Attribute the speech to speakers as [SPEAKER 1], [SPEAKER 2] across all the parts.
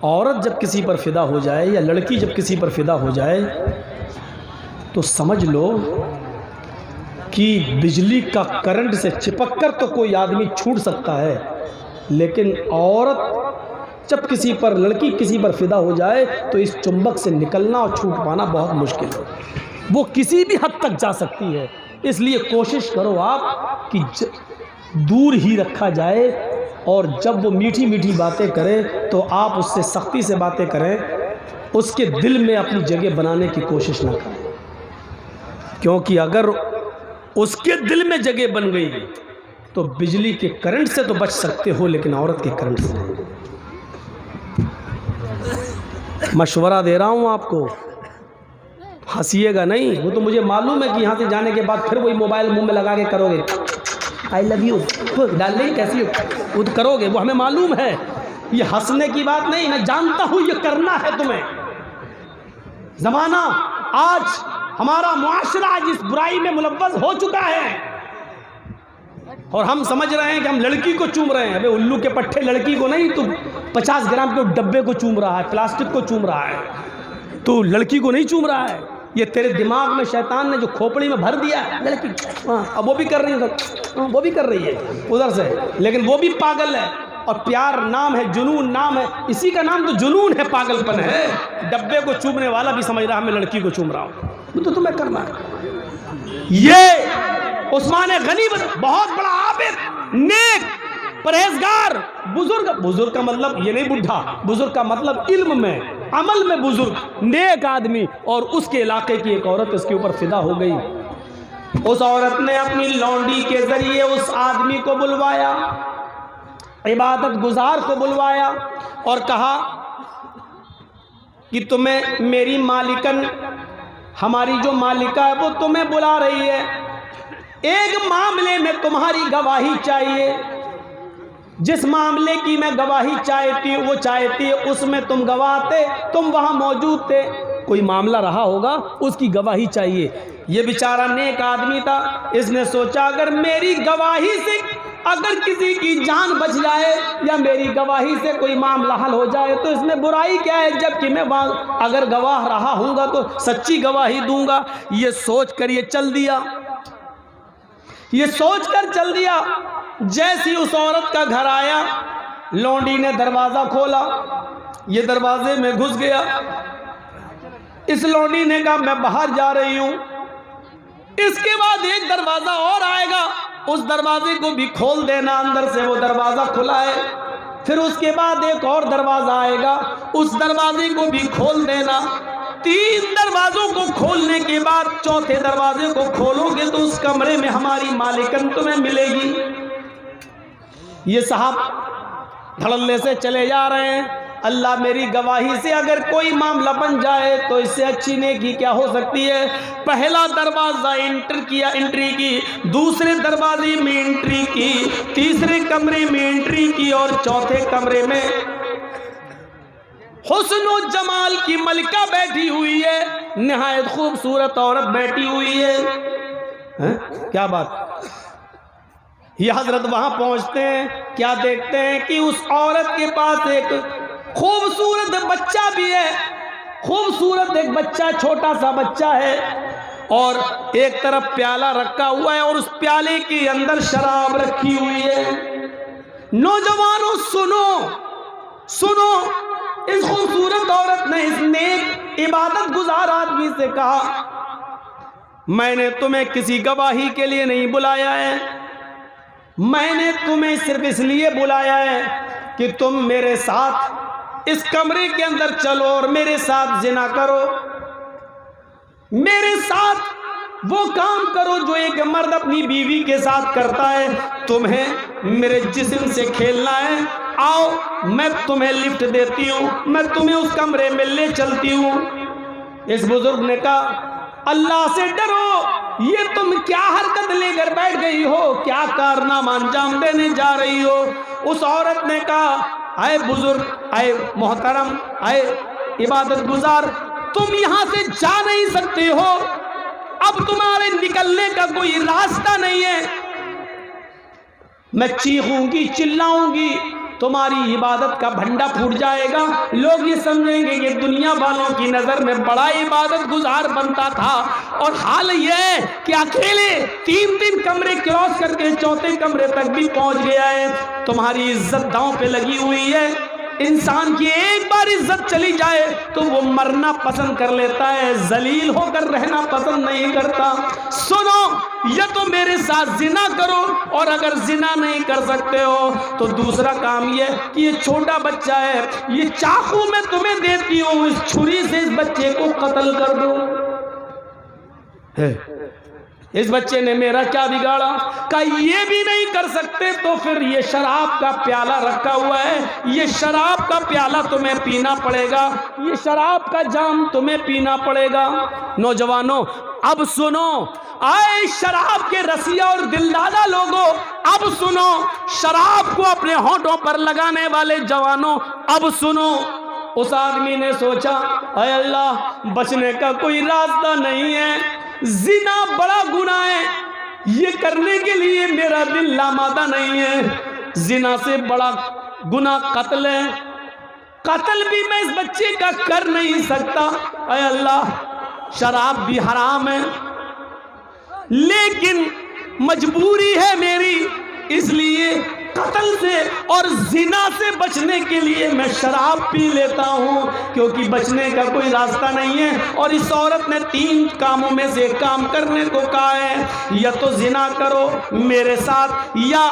[SPEAKER 1] عورت جب کسی پر فدا ہو جائے یا لڑکی جب کسی پر فدا ہو جائے تو سمجھ لو کہ بجلی کا کرنٹ سے چپک کر تو کوئی آدمی چھوٹ سکتا ہے، لیکن عورت جب کسی پر، لڑکی کسی پر فدا ہو جائے تو اس چمبک سے نکلنا اور چھوٹ پانا بہت مشکل ہے، وہ کسی بھی حد تک جا سکتی ہے۔ اس لیے کوشش کرو آپ کہ دور ہی رکھا جائے، اور جب وہ میٹھی میٹھی باتیں کرے تو آپ اس سے سختی سے باتیں کریں، اس کے دل میں اپنی جگہ بنانے کی کوشش نہ کریں، کیونکہ اگر اس کے دل میں جگہ بن گئی تو بجلی کے کرنٹ سے تو بچ سکتے ہو، لیکن عورت کے کرنٹ سے نہیں۔ مشورہ دے رہا ہوں آپ کو، ہنسیے گا نہیں، وہ تو مجھے معلوم ہے کہ یہاں سے جانے کے بعد پھر وہی موبائل منہ میں لگا کے کرو گے، آئی لو یو ڈال دیں کیسی وہ تو کرو گے، وہ ہمیں معلوم ہے، یہ ہنسنے کی بات نہیں، میں جانتا ہوں یہ کرنا ہے تمہیں۔ زمانہ آج ہمارا معاشرہ آج اس برائی میں ملوث ہو چکا ہے، اور ہم سمجھ رہے ہیں کہ ہم لڑکی کو چوم رہے ہیں۔ ابے الو کے پٹھے، لڑکی کو نہیں، تو 50 گرام کے ڈبے کو چوم رہا ہے، پلاسٹک کو چوم رہا ہے، تو لڑکی کو نہیں چوم رہا ہے۔ یہ تیرے دماغ میں شیطان نے جو کھوپڑی میں بھر دیا لڑکی، اب وہ بھی کر رہی ہے، وہ بھی کر رہی ہے ادھر سے، لیکن وہ بھی پاگل ہے، اور پیار نام ہے، جنون نام ہے، اسی کا نام تو جنون ہے، پاگل پن ہے۔ ڈبے کو چومنے والا بھی سمجھ رہا ہے میں لڑکی کو چوم رہا ہوں، وہ تو تمہیں کرنا ہے۔ یہ عثمان غنی بہت بڑا عابد، نیک، پرہیزگار، بزرگ کا مطلب یہ نہیں بڈھا، بزرگ کا مطلب علم میں، عمل میں بزرگ، نیک آدمی، اور اس کے علاقے کی ایک عورت اس کے اوپر فدا ہو گئی۔ اس عورت نے اپنی لونڈی کے ذریعے اس آدمی کو بلوایا، عبادت گزار کو بلوایا، اور کہا کہ تمہیں میری مالکن، ہماری جو مالکہ ہے وہ تمہیں بلا رہی ہے، ایک معاملے میں تمہاری گواہی چاہیے، جس معاملے کی میں گواہی چاہتی ہوں، وہ چاہتی ہے اس میں تم گواہ تھے، تم وہاں موجود تھے، کوئی معاملہ رہا ہوگا اس کی گواہی چاہیے۔ یہ بیچارہ نیک آدمی تھا، اس نے سوچا اگر میری گواہی سے اگر کسی کی جان بچ جائے یا میری گواہی سے کوئی معاملہ حل ہو جائے تو اس میں برائی کیا ہے، جبکہ میں اگر گواہ رہا ہوں گا تو سچی گواہی دوں گا۔ یہ سوچ کر یہ چل دیا، یہ سوچ کر چل دیا۔ جیسی اس عورت کا گھر آیا، لونڈی نے دروازہ کھولا، یہ دروازے میں گھس گیا۔ اس لونڈی نے کہا میں باہر جا رہی ہوں، اس کے بعد ایک دروازہ اور آئے گا، اس دروازے کو بھی کھول دینا، اندر سے وہ دروازہ کھلا ہے۔ پھر اس کے بعد ایک اور دروازہ آئے گا، اس دروازے کو بھی کھول دینا۔ 3 دروازوں کو کھولنے کے بعد چوتھے دروازے کو کھولو گے تو اس کمرے میں ہماری مالکن تمہیں ملے گی۔ یہ صاحب دھڑلے سے چلے جا رہے ہیں۔ اللہ میری گواہی سے اگر کوئی معاملہ بن جائے تو اس سے اچھی نیکی کیا ہو سکتی ہے۔ پہلا دروازہ انٹری کی، دوسرے دروازے میں انٹری کی، تیسرے کمرے میں انٹری کی، اور چوتھے کمرے میں حسن و جمال کی ملکہ بیٹھی ہوئی ہے، نہایت خوبصورت عورت بیٹھی ہوئی ہے۔ کیا بات! یہ حضرت وہاں پہنچتے ہیں، کیا دیکھتے ہیں کہ اس عورت کے پاس ایک خوبصورت بچہ بھی ہے، خوبصورت ایک بچہ، چھوٹا سا بچہ ہے، اور ایک طرف پیالہ رکھا ہوا ہے اور اس پیالے کے اندر شراب رکھی ہوئی ہے۔ نوجوانوں سنو سنو، اس خوبصورت عورت نے اس نیک عبادت گزار آدمی سے کہا میں نے تمہیں کسی گواہی کے لیے نہیں بلایا ہے، میں نے تمہیں صرف اس لیے بلایا ہے کہ تم میرے ساتھ اس کمرے کے اندر چلو اور میرے ساتھ زنا کرو، میرے ساتھ وہ کام کرو جو ایک مرد اپنی بیوی کے ساتھ کرتا ہے۔ تمہیں میرے جسم سے کھیلنا ہے، آؤ میں تمہیں لفٹ دیتی ہوں، میں تمہیں اس کمرے میں لے چلتی ہوں۔ اس بزرگ نے کہا اللہ سے ڈرو، یہ تم کیا حرکت لے کر بیٹھ گئی ہو، کیا کارنامہ انجام دینے جا رہی ہو؟ اس عورت نے کہا اے بزرگ، اے محترم، اے عبادت گزار، تم یہاں سے جا نہیں سکتے ہو، اب تمہارے نکلنے کا کوئی راستہ نہیں ہے۔ میں چیخوں گی، چلاؤں گی، تمہاری عبادت کا بھنڈا پھوٹ جائے گا، لوگ یہ سمجھیں گے کہ دنیا والوں کی نظر میں بڑا عبادت گزار بنتا تھا، اور حال یہ ہے کہ اکیلے 3 کمرے کراس کر کے 4تھے کمرے تک بھی پہنچ گیا ہے۔ تمہاری عزت داؤں پہ لگی ہوئی ہے۔ انسان کی ایک بار عزت چلی جائے تو وہ مرنا پسند کر لیتا ہے، ذلیل ہو کر رہنا پسند نہیں کرتا۔ سنو، یا تو میرے ساتھ زنا کرو، اور اگر زنا نہیں کر سکتے ہو تو دوسرا کام یہ کہ یہ چھوٹا بچہ ہے، یہ چاقو میں تمہیں دیتی ہوں، اس چھری سے اس بچے کو قتل کر دو۔ اس بچے نے میرا کیا بگاڑا؟ کہ یہ بھی نہیں کر سکتے تو پھر یہ شراب کا پیالہ رکھا ہوا ہے، یہ شراب کا پیالہ تمہیں پینا پڑے گا، یہ شراب کا جام تمہیں پینا پڑے گا۔ نوجوانوں اب سنو، آئے شراب کے رسیا اور دلدادہ لوگوں، اب سنو، شراب کو اپنے ہونٹوں پر لگانے والے جوانوں اب سنو۔ اس آدمی نے سوچا، اے اللہ، بچنے کا کوئی راستہ نہیں ہے، زنا بڑا گناہ ہے، یہ کرنے کے لیے میرا دل آمادہ نہیں ہے، زنا سے بڑا گناہ قتل ہے، قتل بھی میں اس بچے کا کر نہیں سکتا، اے اللہ شراب بھی حرام ہے لیکن مجبوری ہے میری، اس لیے قتل سے اور زنا سے بچنے کے لیے میں شراب پی لیتا ہوں، کیونکہ بچنے کا کوئی راستہ نہیں ہے۔ اور اس عورت نے 3 کاموں میں سے ایک کام کرنے کو کہا ہے، یا تو زنا کرو میرے ساتھ، یا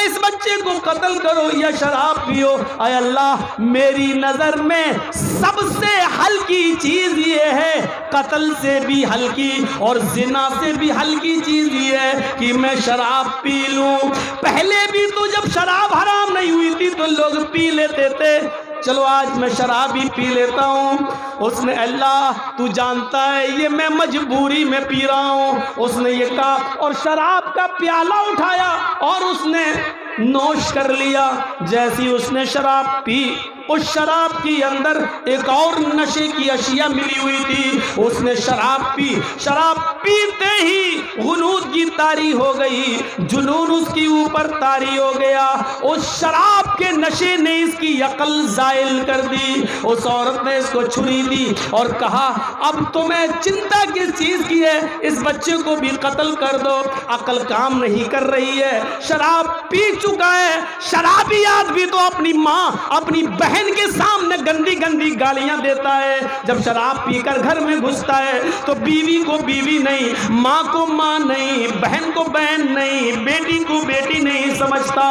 [SPEAKER 1] اس بچے کو قتل کرو، یا شراب پیو۔ اے اللہ، میری نظر میں سب سے ہلکی چیز یہ ہے، قتل سے بھی ہلکی اور زنا سے بھی ہلکی چیز یہ ہے کہ میں شراب پی لوں۔ پہلے بھی تو جب شراب حرام نہیں ہوئی تھی تو لوگ پی لیتے تھے، چلو آج میں شراب ہی پی لیتا ہوں۔ اس نے، اللہ تو جانتا ہے یہ میں مجبوری میں پی رہا ہوں، اس نے یہ کہا، اور شراب کا پیالہ اٹھایا اور اس نے نوش کر لیا۔ جیسی اس نے شراب پی، اس شراب کی اندر ایک اور نشے کی اشیاء ملی ہوئی تھی، اس نے شراب پی، شراب پیتے ہی غنود کی طاری ہو گئی، جنون اس کی اوپر طاری ہو گیا، اس شراب کے نشے نے اس کی عقل زائل کر دی۔ اس عورت نے اس کو چھری دی اور کہا، اب تمہیں چنتا کس چیز کی ہے، اس بچے کو بھی قتل کر دو۔ عقل کام نہیں کر رہی ہے، شراب پی چکا ہے، شرابی آدمی تو اپنی ماں اپنی بہن کے سامنے گندی گندی گالیاں دیتا ہے، جب شراب پی کر گھر میں گھستا ہے تو بیوی کو بیوی نہیں، ماں کو ماں نہیں، بہن کو بہن نہیں، بیٹی کو بیٹی نہیں سمجھتا،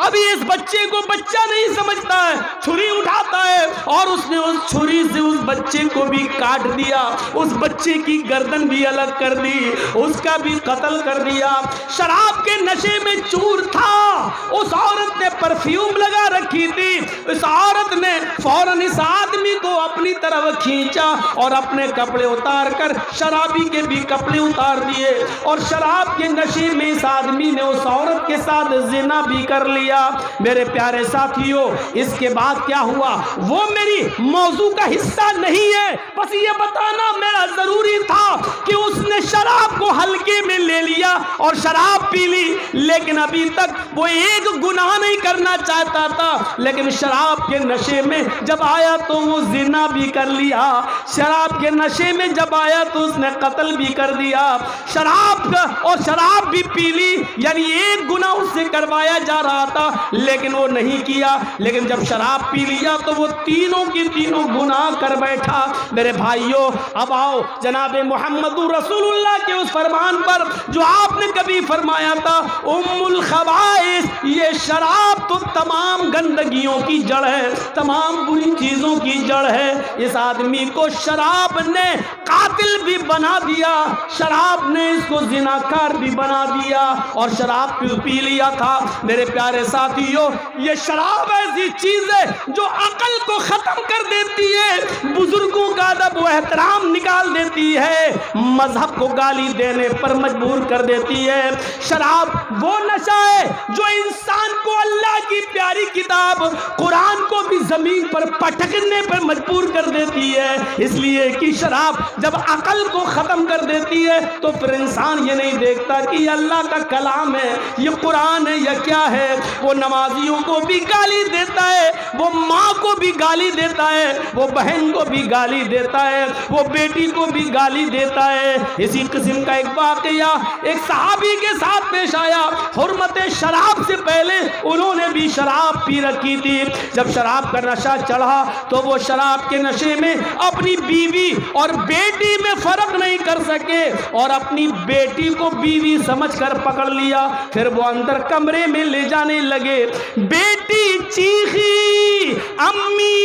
[SPEAKER 1] ابھی اس بچے کو بچہ نہیں سمجھتا ہے، چھری اٹھاتا ہے اور اس نے اس چھری سے اس بچے کو بھی کاٹ دیا، اس بچے کی گردن بھی الگ کر دی، اس کا بھی قتل کر دیا۔ شراب کے نشے میں چور تھا، اس عورت نے پرفیوم لگا رکھی تھی، اس عورت نے فوراً اس آدمی کو اپنی طرف کھینچا اور اپنے کپڑے اتار کر شرابی کے بھی کپڑے اتار دیے، اور شراب کے نشے میں اس آدمی نے اس عورت کے ساتھ زنا بھی کر لیا۔ میرے پیارے ساتھیوں، اس کے بعد کیا ہوا وہ میری موضوع کا حصہ نہیں ہے، بس یہ بتانا میرا ضروری تھا کہ اس نے شراب کو ہلکے میں لے لیا اور شراب پی لی، لیکن ابھی تک وہ ایک گناہ نہیں کرنا چاہتا تھا، لیکن شراب کے نشے میں جب آیا تو وہ زنا بھی کر لیا، شراب کے نشے میں جب آیا تو اس نے قتل بھی کر دیا، شراب بھی پی لی، یعنی ایک گناہ اس سے کروایا جا رہا تھا لیکن وہ نہیں کیا، لیکن جب شراب پی لیا تو وہ تینوں کی تینوں گناہ کر بیٹھا۔ میرے بھائیوں، اب آؤ جناب محمد رسول اللہ کے اس فرمان پر جو آپ نے کبھی فرمایا تھا، ام الخبائث، یہ شراب تو تمام گندگیوں کی جڑ ہے، تمام بری چیزوں کی جڑ ہے۔ اس آدمی کو شراب نے قاتل بھی بنا دیا، شراب نے اس کو زناکار بھی بنا دیا، اور شراب پی لیا تھا۔ میرے پیارے ساتھیوں، یہ شراب ایسی چیز ہے جو عقل کو ختم کر دیتی ہے، بزرگوں کا ادب و احترام نکال دیتی ہے، مذہب کو گالی دینے پر مجبور کر دیتی ہے۔ شراب وہ نشہ ہے جو انسان کو اللہ کی پیاری کتاب قرآن کو بھی زمین پر پٹکنے پر مجبور کر دیتی ہے، اس لیے کہ شراب جب عقل کو ختم کر دیتی ہے تو پھر انسان یہ نہیں دیکھتا کہ یہ اللہ کا کلام ہے، یہ قرآن ہے یا کیا ہے۔ وہ نمازیوں کو بھی گالی دیتا ہے، وہ ماں کو بھی گالی دیتا ہے، وہ بہن کو بھی گالی دیتا ہے، وہ بیٹی کو بھی گالی دیتا ہے۔ اسی قسم کا ایک واقعہ ایک صحابی کے ساتھ پیش آیا، حرمت شراب سے پہلے انہوں نے بھی شراب پی رکھی تھی۔ جب شراب کا نشہ چڑھا تو وہ شراب کے نشے میں اپنی بیوی اور بیٹی میں فرق نہیں کر سکے اور اپنی بیٹی کو بیوی سمجھ کر پکڑ لیا۔ پھر وہ اندر کمرے میں لے جانے لگے، بیٹی چیخی، امی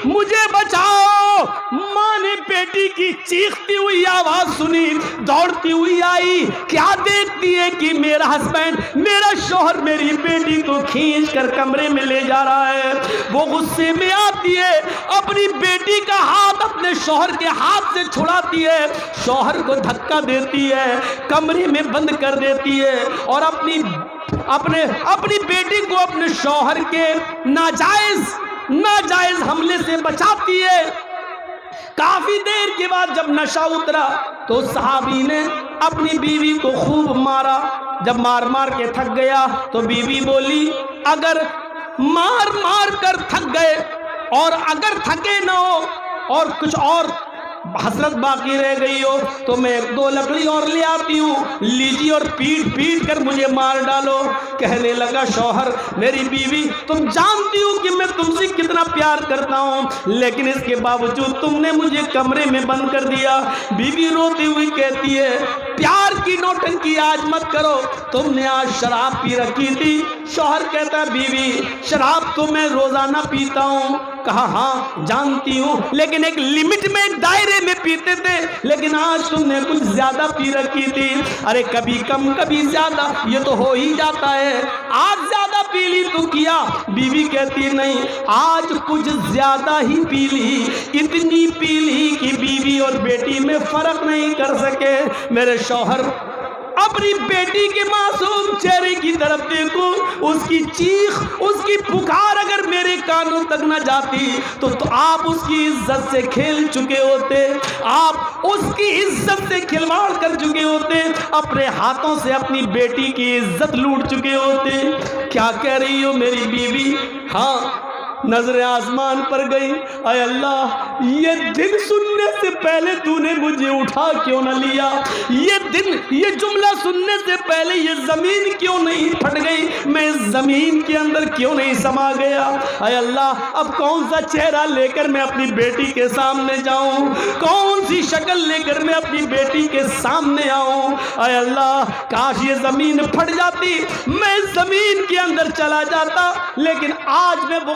[SPEAKER 1] مجھے بچاؤ۔ ماں نے بیٹی کی چیختی ہوئی آواز سنی، دوڑتی ہوئی آئی، کیا دیکھتی ہے کہ میرا ہسبینڈ، میرا شوہر میری بیٹی کو کھینچ کر کمرے میں لے جا رہا ہے۔ وہ غصے میں آتی ہے، اپنی بیٹی کا ہاتھ اپنے شوہر کے ہاتھ سے چھڑاتی ہے، شوہر کو دھکا دیتی ہے، کمرے میں بند کر دیتی ہے اور اپنی بیٹی کو اپنے شوہر کے ناجائز حملے سے بچاتی ہے۔ کافی دیر کے بعد جب نشہ اترا تو صحابی نے اپنی بیوی کو خوب مارا۔ جب مار کے تھک گیا تو بیوی بولی، اگر مار کر تھک گئے اور اگر تھکے نہ ہو اور کچھ اور حسرت باقی رہ گئی ہو تو میں 2 لکڑی اور لے آتی ہوں، لیجیے اور پیٹ کر مجھے مار ڈالو۔ کہنے لگا شوہر، میری بیوی تم جانتی ہو کہ میں تم سے کتنا پیار کرتا ہوں، لیکن اس کے باوجود تم نے مجھے کمرے میں بند کر دیا۔ بیوی روتی ہوئی کہتی ہے، پیار کی نوٹنکی آج مت کرو، تم نے آج شراب پی رکھی تھی۔ شوہر کہتا ہے، بیوی شراب تو میں روزانہ پیتا ہوں۔ کہا ہاں جانتی ہوں، لیکن ایک لمٹ میں، ایک دائرے میں پیتے تھے، لیکن آج تم نے کچھ زیادہ پی رکھی تھی۔ ارے کبھی کم کبھی زیادہ، یہ تو ہو ہی جاتا ہے، آج زیادہ پی لی تو کیا؟ بیوی کہتی نہیں، آج کچھ زیادہ ہی پی لی، اتنی پی لی کہ بیوی اور بیٹی میں فرق نہیں کر سکے۔ میرے شوہر اپنی بیٹی کے معصوم چہرے کی طرف دیکھو، اس کی چیخ، اس کی پکار اگر میرے کانوں تک نہ جاتی تو آپ اس کی عزت سے کھیل چکے ہوتے، آپ اس کی عزت سے کھلواڑ کر چکے ہوتے، اپنے ہاتھوں سے اپنی بیٹی کی عزت لوٹ چکے ہوتے۔ کیا کہہ رہی ہو میری بیوی؟ ہاں، نظر آسمان پر گئی، اے اللہ یہ دن سننے سے پہلے تو نے مجھے اٹھا کیوں نہ لیا؟ یہ جملہ سننے سے پہلے یہ زمین کیوں نہیں پھٹ گئی؟ میں اس زمین کے اندر کیوں نہیں سما گیا؟ اے اللہ اب کون سا چہرہ لے کر میں اپنی بیٹی کے سامنے جاؤں؟ کون سی شکل لے کر میں اپنی بیٹی کے سامنے آؤں؟ اے اللہ کاش یہ زمین پھٹ جاتی، میں اس زمین کے اندر چلا جاتا، لیکن آج میں وہ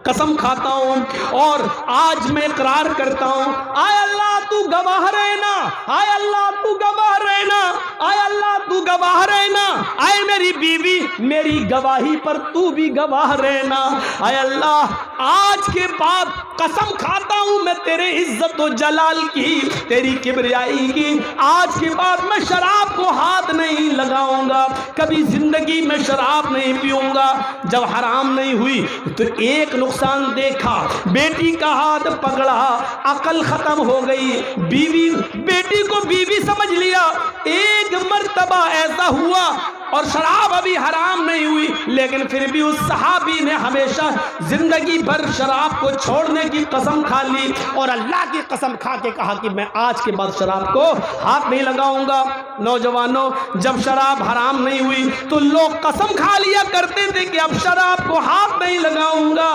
[SPEAKER 1] قسم کھاتا ہوں اور آج میں اقرار کرتا ہوں، اے اللہ تو گواہ رہنا، اے اللہ تو گواہ رہنا، اے اللہ تو گواہ رہنا، اے میری بیوی میری گواہی پر تو بھی گواہ رہنا۔ اے اللہ آج کے بعد قسم کھاتا ہوں میں تیرے عزت و جلال کی، تیری کبریائی کی، آج کے بعد میں شراب کو ہاتھ نہیں لگاؤں گا، کبھی زندگی میں شراب نہیں پیوں گا۔ جب حرام نہیں ہوئی تو ایک نقصان دیکھا، بیٹی کا ہاتھ پکڑا، عقل ختم ہو گئی، بیٹی کو بیوی سمجھ لیا۔ ایک مرتبہ ایسا ہوا اور شراب ابھی حرام نہیں ہوئی، لیکن پھر بھی اس صحابی نے ہمیشہ زندگی بھر شراب کو چھوڑنے کی قسم کھا لی اور اللہ کی قسم کھا کے کہا کہ میں آج کے بعد شراب کو ہاتھ نہیں لگاؤں گا۔ نوجوانوں، جب شراب حرام نہیں ہوئی تو لوگ قسم کھا لیا کرتے تھے کہ اب شراب کو ہاتھ نہیں لگاؤں گا۔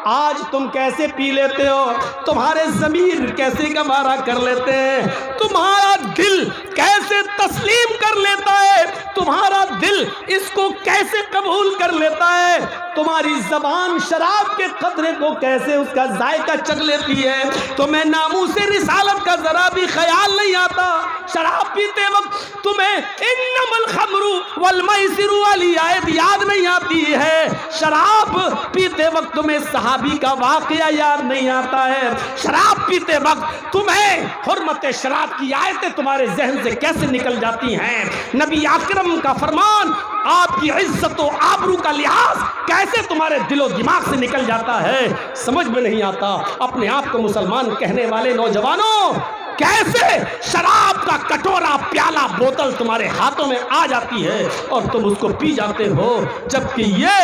[SPEAKER 1] آج تم کیسے پی لیتے ہو؟ تمہارے ضمیر کیسے گوارا کر لیتے ہیں؟ تمہارا دل کیسے تسلیم کر لیتا ہے؟ تمہارا دل اس کو کیسے قبول کر لیتا ہے؟ تمہاری زبان شراب کے قطرے کو کیسے اس کا ذائقہ چکھ لیتی ہے؟ تمہیں ناموس رسالت کا ذرا بھی خیال نہیں آتا؟ شراب پیتے وقت تمہیں انما الخمر والمیسر والی آیت یاد نہیں آتی ہے؟ شراب پیتے وقت تمہیں صحابی کا واقعہ یاد نہیں آتا ہے؟ شراب پیتے وقت تمہیں حرمت شراب کی آیتیں تمہارے ذہن سے کیسے نکل جاتی ہیں؟ نبی اکرم کا فرمان آپ کی عزت و آبرو کا لحاظ کیسے تمہارے دل و دماغ سے نکل جاتا ہے، سمجھ میں نہیں آتا۔ اپنے آپ کو مسلمان کہنے والے نوجوانوں، کیسے شراب کا کٹورا، پیالہ، بوتل تمہارے ہاتھوں میں آ جاتی ہے اور تم اس کو پی جاتے ہو، جبکہ یہ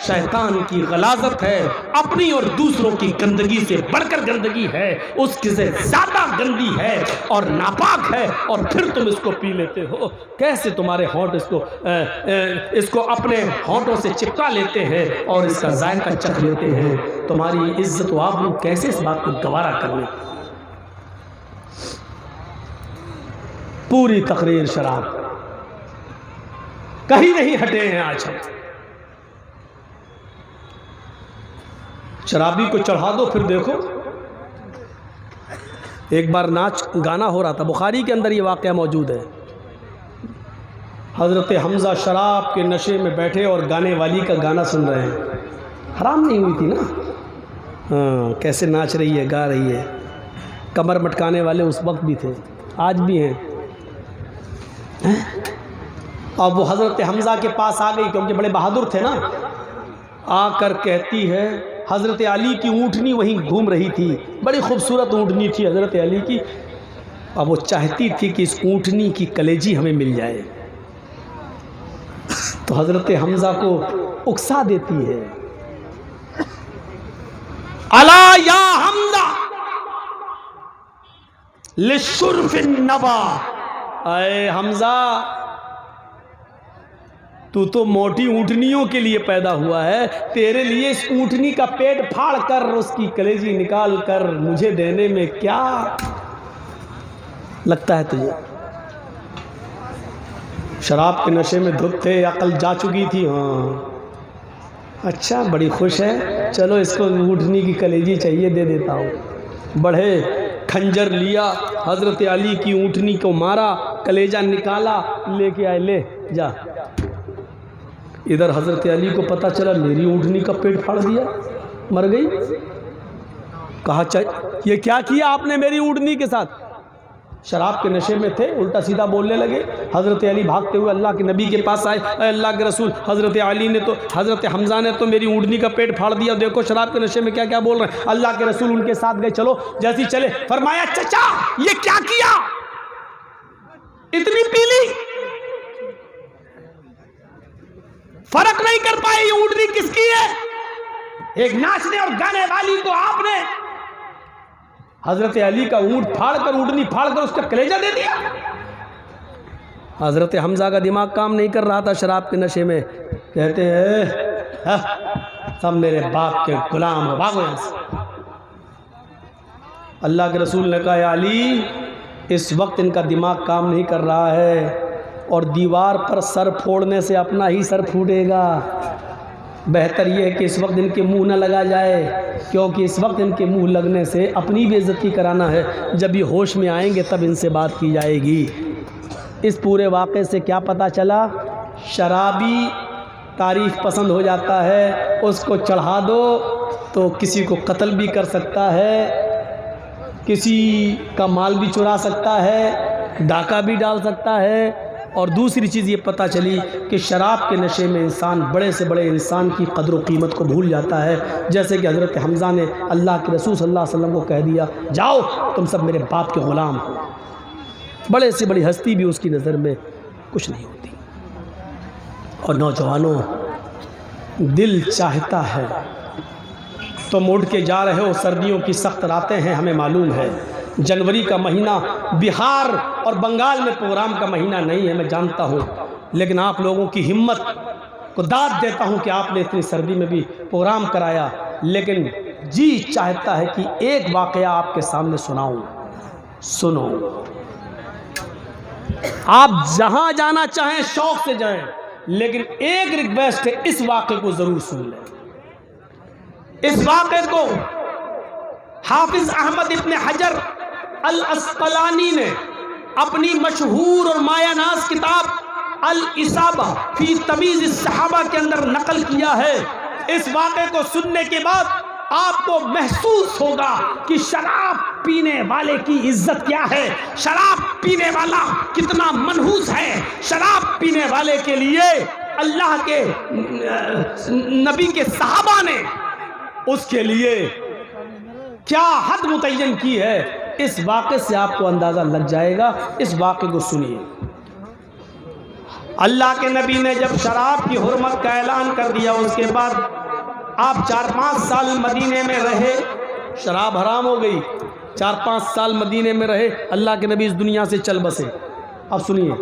[SPEAKER 1] شیطان کی غلاظت ہے، اپنی اور دوسروں کی گندگی سے بڑھ کر گندگی ہے، اس کی سے زیادہ گندی ہے اور ناپاک ہے، اور پھر تم اس کو پی لیتے ہو۔ کیسے تمہارے ہونٹ اس کو اپنے ہونٹوں سے چپکا لیتے ہیں اور اس کا ذائقہ چکھ لیتے ہیں۔ تمہاری عزت و آبرو کیسے اس بات کو گوارا کر لیتے؟ پوری تقریر شراب، کہیں نہیں ہٹے ہیں آج ہم۔ شرابی کو چڑھا دو پھر دیکھو۔ ایک بار ناچ گانا ہو رہا تھا، بخاری کے اندر یہ واقعہ موجود ہے۔ حضرت حمزہ شراب کے نشے میں بیٹھے اور گانے والی کا گانا سن رہے ہیں۔ حرام نہیں ہوئی تھی نا؟ ہاں، کیسے ناچ رہی ہے، گا رہی ہے۔ کمر مٹکانے والے اس وقت بھی تھے، آج بھی ہیں۔ اب وہ حضرت حمزہ کے پاس آ گئی کیونکہ بڑے بہادر تھے نا، آ کر کہتی ہے، حضرت علی کی اونٹنی وہیں گھوم رہی تھی، بڑی خوبصورت اونٹنی تھی حضرت علی کی، اب وہ چاہتی تھی کہ اس اونٹنی کی کلیجی ہمیں مل جائے، تو حضرت حمزہ کو اکسا دیتی ہے، الا یا حمزہ للشرف النبا، اے حمزہ تو موٹی اونٹنیوں کے لیے پیدا ہوا ہے، تیرے لیے اس اونٹنی کا پیٹ پھاڑ کر اس کی کلیجی نکال کر مجھے دینے میں کیا لگتا ہے تجھے؟ شراب کے نشے میں دھت تھے، عقل جا چکی تھی۔ ہاں اچھا، بڑی خوش ہے، چلو اس کو اونٹنی کی کلیجی چاہیے، دے دیتا ہوں۔ بڑھے، کھنجر لیا، حضرت علی کی اونٹنی کو مارا، کلیجہ نکالا، لے کے آئے، لے جا۔ ادھر حضرت علی کو پتہ چلا میری اونٹنی کا پیٹ پھاڑ دیا، مر گئی۔ کہا یہ کیا کیا آپ نے میری اونٹنی کے ساتھ؟ شراب کے نشے میں تھے، الٹا سیدھا بولنے لگے۔ حضرت علی بھاگتے ہوئے اللہ کے نبی کے پاس آئے، اے اللہ کے رسول، حضرت حمزہ نے تو میری اونٹنی کا پیٹ پھاڑ دیا، دیکھو شراب کے نشے میں کیا کیا بول رہے ہیں۔ اللہ کے رسول ان کے ساتھ گئے، چلو جیسی چلے، فرمایا چچا یہ کیا کیا، اتنی پیلی، فرق نہیں کر پائے یہ اونٹنی کس کی ہے؟ ایک ناچنے اور گانے والی کو آپ نے حضرت علی کا اونٹ پھاڑ کر، اونٹنی پھاڑ کر اس کا کلیجہ دے دیا۔ حضرت حمزہ کا دماغ کام نہیں کر رہا تھا شراب کے نشے میں، کہتے ہیں سب میرے باپ کے غلام ہو، بھاگو یہاں سے۔ اللہ کے رسول نے کہا یا علی اس وقت ان کا دماغ کام نہیں کر رہا ہے، اور دیوار پر سر پھوڑنے سے اپنا ہی سر پھوٹے گا، بہتر یہ ہے کہ اس وقت ان کے منہ نہ لگا جائے، کیونکہ اس وقت ان کے منہ لگنے سے اپنی بے عزتی کرانا ہے، جب یہ ہوش میں آئیں گے تب ان سے بات کی جائے گی۔ اس پورے واقعے سے کیا پتہ چلا؟ شرابی تعریف پسند ہو جاتا ہے، اس کو چڑھا دو تو کسی کو قتل بھی کر سکتا ہے، کسی کا مال بھی چرا سکتا ہے، ڈاکہ بھی ڈال سکتا ہے۔ اور دوسری چیز یہ پتہ چلی کہ شراب کے نشے میں انسان بڑے سے بڑے انسان کی قدر و قیمت کو بھول جاتا ہے، جیسے کہ حضرت حمزہ نے اللہ کے رسول صلی اللہ علیہ وسلم کو کہہ دیا جاؤ تم سب میرے باپ کے غلام ہو۔ بڑے سے بڑی ہستی بھی اس کی نظر میں کچھ نہیں ہوتی۔ اور نوجوانوں، دل چاہتا ہے تم اٹھ کے جا رہے ہو، سردیوں کی سخت راتیں ہیں، ہمیں معلوم ہے، جنوری کا مہینہ بہار اور بنگال میں پروگرام کا مہینہ نہیں ہے، میں جانتا ہوں، لیکن آپ لوگوں کی ہمت کو داد دیتا ہوں کہ آپ نے اتنی سردی میں بھی پروگرام کرایا، لیکن جی چاہتا ہے کہ ایک واقعہ آپ کے سامنے سناؤں۔ سنو، آپ جہاں جانا چاہیں شوق سے جائیں، لیکن ایک ریکویسٹ ہے، اس واقعے کو ضرور سن لیں۔ اس واقعے کو حافظ احمد ابن حجر الاسقلانی نے اپنی مشہور اور مایہ ناز کتاب الاصابہ فی تمیز الصحابہ کے اندر نقل کیا ہے۔ اس واقعے کو سننے کے بعد آپ کو محسوس ہوگا کہ شراب پینے والے کی عزت کیا ہے، شراب پینے والا کتنا منحوس ہے، شراب پینے والے کے لیے اللہ کے نبی کے صحابہ نے اس کے لیے کیا حد متعین کی ہے، اس واقعے سے آپ کو اندازہ لگ جائے گا۔ اس واقعے کو سنیے۔ اللہ کے نبی نے جب شراب کی حرمت کا اعلان کر دیا، اس کے بعد آپ 4-5 سال مدینے میں رہے، شراب حرام ہو گئی، 4-5 سال مدینے میں رہے، اللہ کے نبی اس دنیا سے چل بسے۔ اب سنیے،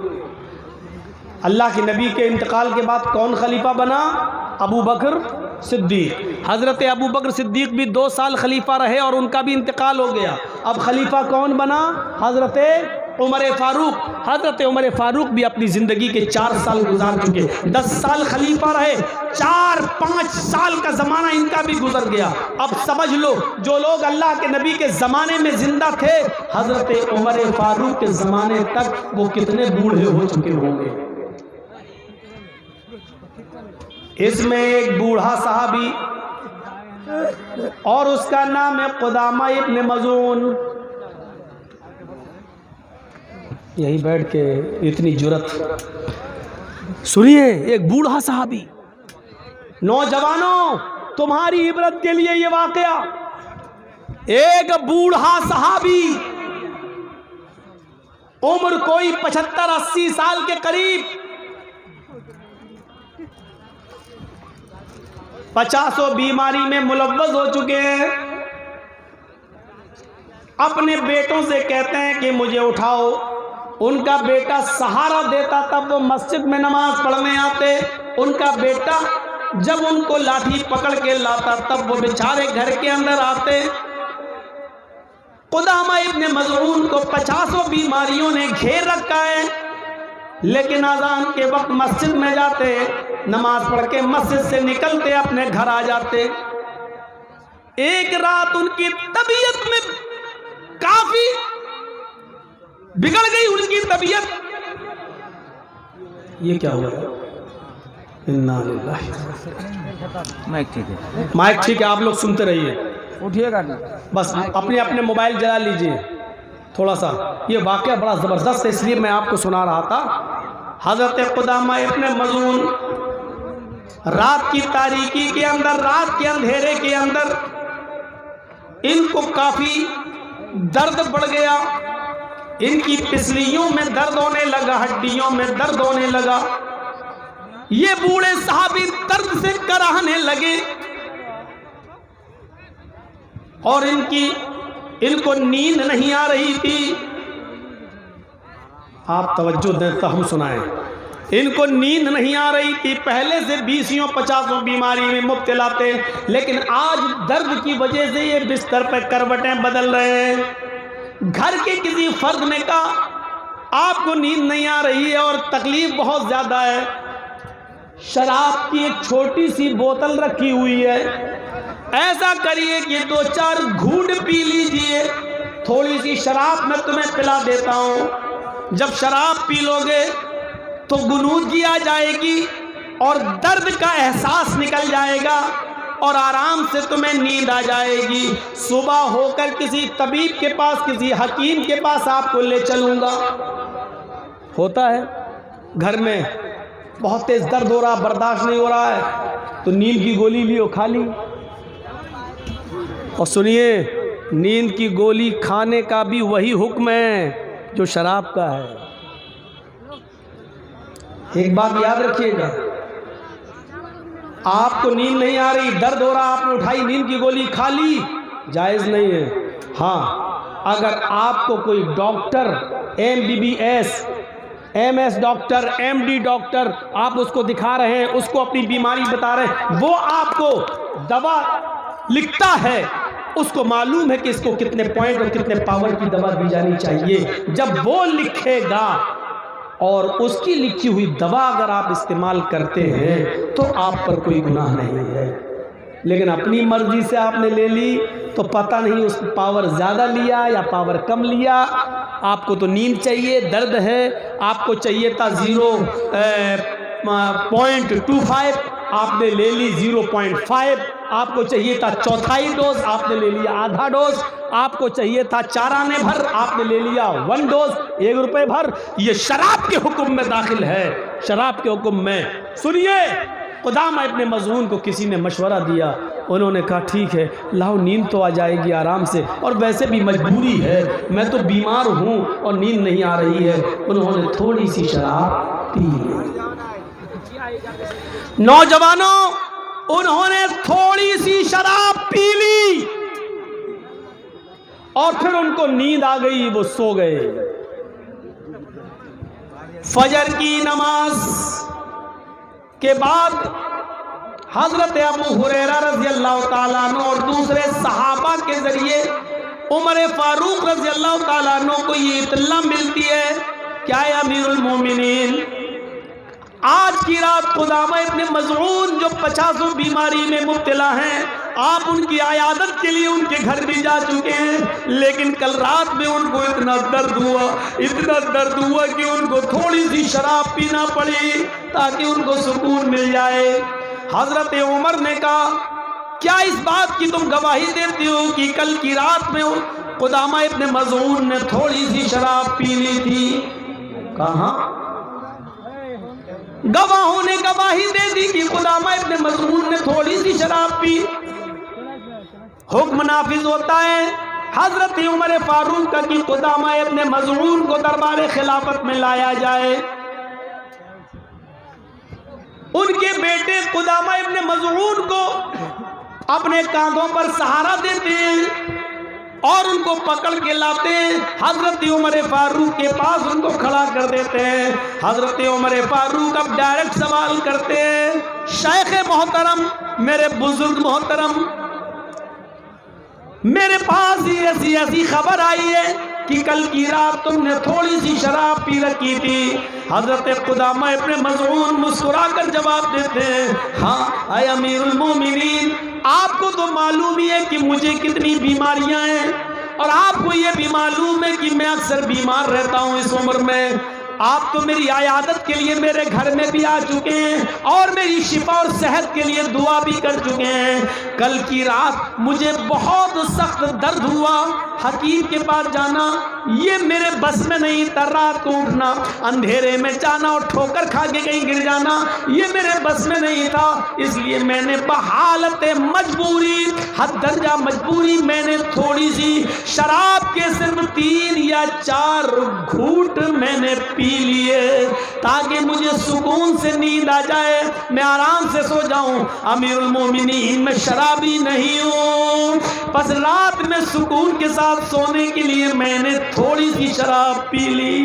[SPEAKER 1] اللہ کے نبی کے انتقال کے بعد کون خلیفہ بنا؟ ابو بکر صدیق۔ حضرت ابو بکر صدیق بھی 2 سال خلیفہ رہے اور ان کا بھی انتقال ہو گیا۔ اب خلیفہ کون بنا؟ حضرت عمر فاروق۔ حضرت عمر فاروق بھی اپنی زندگی کے 4 سال گزار چکے، 10 سال خلیفہ رہے، 4-5 سال کا زمانہ ان کا بھی گزر گیا۔ اب سمجھ لو، جو لوگ اللہ کے نبی کے زمانے میں زندہ تھے، حضرت عمر فاروق کے زمانے تک وہ کتنے بوڑھے ہو چکے ہوں گے۔ اس میں ایک بوڑھا صحابی اور اس کا نام ہے قدامہ ابن مظعون۔ یہی بیٹھ کے اتنی جرت، سنیے، ایک بوڑھا صحابی۔ نوجوانوں، تمہاری عبرت کے لیے یہ واقعہ، ایک بوڑھا صحابی، عمر کوئی 75-80 سال کے قریب، 50 بیماری میں ملوث ہو چکے ہیں، اپنے بیٹوں سے کہتے ہیں کہ مجھے اٹھاؤ۔ ان کا بیٹا سہارا دیتا، تب وہ مسجد میں نماز پڑھنے آتے۔ ان کا بیٹا جب ان کو لاٹھی پکڑ کے لاتا، تب وہ بیچارے گھر کے اندر آتے۔ قدامہ ابن مظعون کو 50 بیماریوں نے گھیر رکھا ہے، لیکن اذان کے وقت مسجد میں جاتے، نماز پڑھ کے مسجد سے نکلتے، اپنے گھر آ جاتے۔ ایک رات ان کی طبیعت میں کافی بگڑ گئی، ان کی طبیعت۔ یہ کیا ہوا ہے؟ انا للہ۔ مائک ٹھیک ہے، آپ لوگ سنتے رہیے،
[SPEAKER 2] اٹھیے گا
[SPEAKER 1] بس اپنے اپنے موبائل جلا لیجئے تھوڑا سا۔ یہ واقعہ بڑا زبردست ہے، اس لیے میں آپ کو سنا رہا تھا۔ حضرت قدامہ ابن مظعون رات کی تاریکی کے اندر، رات کے اندھیرے کے اندر ان کو کافی درد بڑھ گیا، ان کی پسلیوں میں درد ہونے لگا، ہڈیوں میں درد ہونے لگا۔ یہ بوڑھے صحابی درد سے کراہنے لگے اور ان کو نیند نہیں آ رہی تھی۔ آپ توجہ دیں تو ہم سنائیں۔ ان کو نیند نہیں آ رہی تھی، پہلے سے 20-50 بیماری میں مبتلا تھے، لیکن آج درد کی وجہ سے یہ بستر پہ کروٹیں بدل رہے ہیں۔ گھر کے کسی فرد نے کہا آپ کو نیند نہیں آ رہی ہے اور تکلیف بہت زیادہ ہے، شراب کی ایک چھوٹی سی بوتل رکھی ہوئی ہے، ایسا کریے کہ 2-4 گھونٹ پی لیجئے، تھوڑی سی شراب میں تمہیں پلا دیتا ہوں۔ جب شراب پی لو گے تو غنودگی آ جائے گی اور درد کا احساس نکل جائے گا اور آرام سے تمہیں نیند آ جائے گی۔ صبح ہو کر کسی طبیب کے پاس، کسی حکیم کے پاس آپ کو لے چلوں گا۔ ہوتا ہے گھر میں بہت تیز درد ہو رہا، برداشت نہیں ہو رہا ہے، تو نیند کی گولی لیو، کھا لی۔ اور سنیے، نیند کی گولی کھانے کا بھی وہی حکم ہے جو شراب کا ہے۔ ایک بات یاد رکھیے گا، آپ کو نیند نہیں آ رہی، درد ہو رہا، آپ نے اٹھائی نیند کی گولی کھا لی، جائز نہیں ہے۔ ہاں، اگر آپ کو کوئی doctor MBBS MS doctor MD doctor آپ اس کو دکھا رہے ہیں، اس کو اپنی بیماری بتا رہے ہیں، وہ آپ کو دوا لکھتا ہے، اس کو معلوم ہے کہ اس کو کتنے پوائنٹ اور کتنے پاور کی دوا دی جانی چاہیے۔ جب وہ لکھے گا اور اس کی لکھی ہوئی دوا اگر آپ استعمال کرتے ہیں تو آپ پر کوئی گناہ نہیں ہے، لیکن اپنی مرضی سے آپ نے لے لی تو پتہ نہیں اس پاور زیادہ لیا یا پاور کم لیا۔ آپ کو تو نیند چاہیے، درد ہے، آپ کو چاہیے تھا 0.25، آپ نے لے لی 0.5۔ آپ کو چاہیے تھا چوتھائی ڈوز، آپ نے لے لیا آدھا ڈوز، آپ کو چاہیے تھا 4 آنے بھر، آپ نے لے لیا 1 ڈوز 1 روپے بھر۔ یہ شراب کے حکم میں داخل ہے، شراب کے حکم میں۔ سنیے، قدامہ ابن مظعون کو کسی نے مشورہ دیا، انہوں نے کہا ٹھیک ہے، لاؤ نیند تو آ جائے گی آرام سے، اور ویسے بھی مجبوری ہے، میں تو بیمار ہوں اور نیند نہیں آ رہی ہے۔ انہوں نے تھوڑی سی شراب پی لی۔ نوجوانوں، انہوں نے تھوڑی سی شراب پی لی اور پھر ان کو نیند آ گئی، وہ سو گئے۔ فجر کی نماز کے بعد حضرت ابو ہریرہ رضی اللہ تعالیٰ عنہ اور دوسرے صحابہ کے ذریعے عمر فاروق رضی اللہ تعالیٰ عنہ کو یہ اطلاع ملتی ہے، کیا ہے امیر المومنین، آج کی رات قدامہ ابن مظعون جو 50 بیماری میں مبتلا ہیں، آپ ان کی عیادت کے لیے ان کے گھر بھی جا چکے ہیں، لیکن کل رات میں ان کو اتنا درد ہوا کہ ان کو تھوڑی سی شراب پینا پڑی تاکہ ان کو سکون مل جائے۔ حضرت عمر نے کہا، کیا اس بات کی تم گواہی دیتے ہو کہ کل کی رات میں قدامہ ابن مظعون نے تھوڑی سی شراب پی لی تھی؟ کہاں؟ گواہوں نے گواہی دے دی کہ قدامہ ابن مظعون نے تھوڑی سی شراب پی۔ حکم نافذ ہوتا ہے حضرت عمر فاروق کا کہ قدامہ ابن مظعون کو دربار خلافت میں لایا جائے۔ ان کے بیٹے قدامہ ابن مظعون کو اپنے کاندھوں پر سہارا دیتے ہیں اور ان کو پکڑ کے لاتے ہیں، حضرت عمر فاروق کے پاس ان کو کھڑا کر دیتے ہیں۔ حضرت عمر فاروق اب ڈائریکٹ سوال کرتے ہیں، شیخ محترم، میرے بزرگ محترم، میرے پاس ایسی خبر آئی ہے کہ کل کی رات تم نے تھوڑی سی شراب پی رکھی تھی۔ حضرت قدامہ ابن مظعون مسکرا کر جواب دیتے ہیں، ہاں اے امیر المومنین، آپ کو تو معلوم ہی ہے کہ مجھے کتنی بیماریاں ہیں، اور آپ کو یہ بھی معلوم ہے کہ میں اکثر بیمار رہتا ہوں اس عمر میں۔ آپ تو میری عیادت کے لیے میرے گھر میں بھی آ چکے ہیں اور میری شفا اور صحت کے لیے دعا بھی کر چکے ہیں۔ کل کی رات مجھے بہت سخت درد ہوا، حکیم کے پاس جانا یہ میرے بس میں نہیں تھا، رات کو اٹھنا، اندھیرے میں جانا اور ٹھوکر کھا کے کہیں گر جانا یہ میرے بس میں نہیں تھا، اس لیے میں نے بحالت مجبوری، حد درجہ مجبوری، میں نے تھوڑی سی شراب کے صرف 3 یا 4 گھونٹ میں نے پی لیے تاکہ مجھے سکون سے نیند آ جائے، میں آرام سے سو جاؤں۔ امیر المومنین، میں شرابی نہیں ہوں، بس رات میں سکون کے ساتھ سونے کے لیے میں نے تھوڑی سی شراب پی لی۔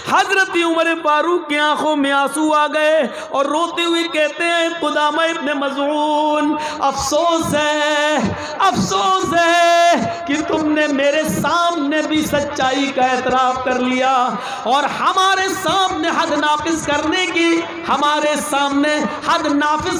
[SPEAKER 1] حضرت عمر فاروق کی آنکھوں میں آنسو آ گئے اور روتے ہوئے کہتے ہیں، قدامہ ابن مظعون، افسوس ہے کہ تم نے میرے سامنے بھی سچائی کا اعتراف کر لیا اور ہمارے سامنے حد نافذ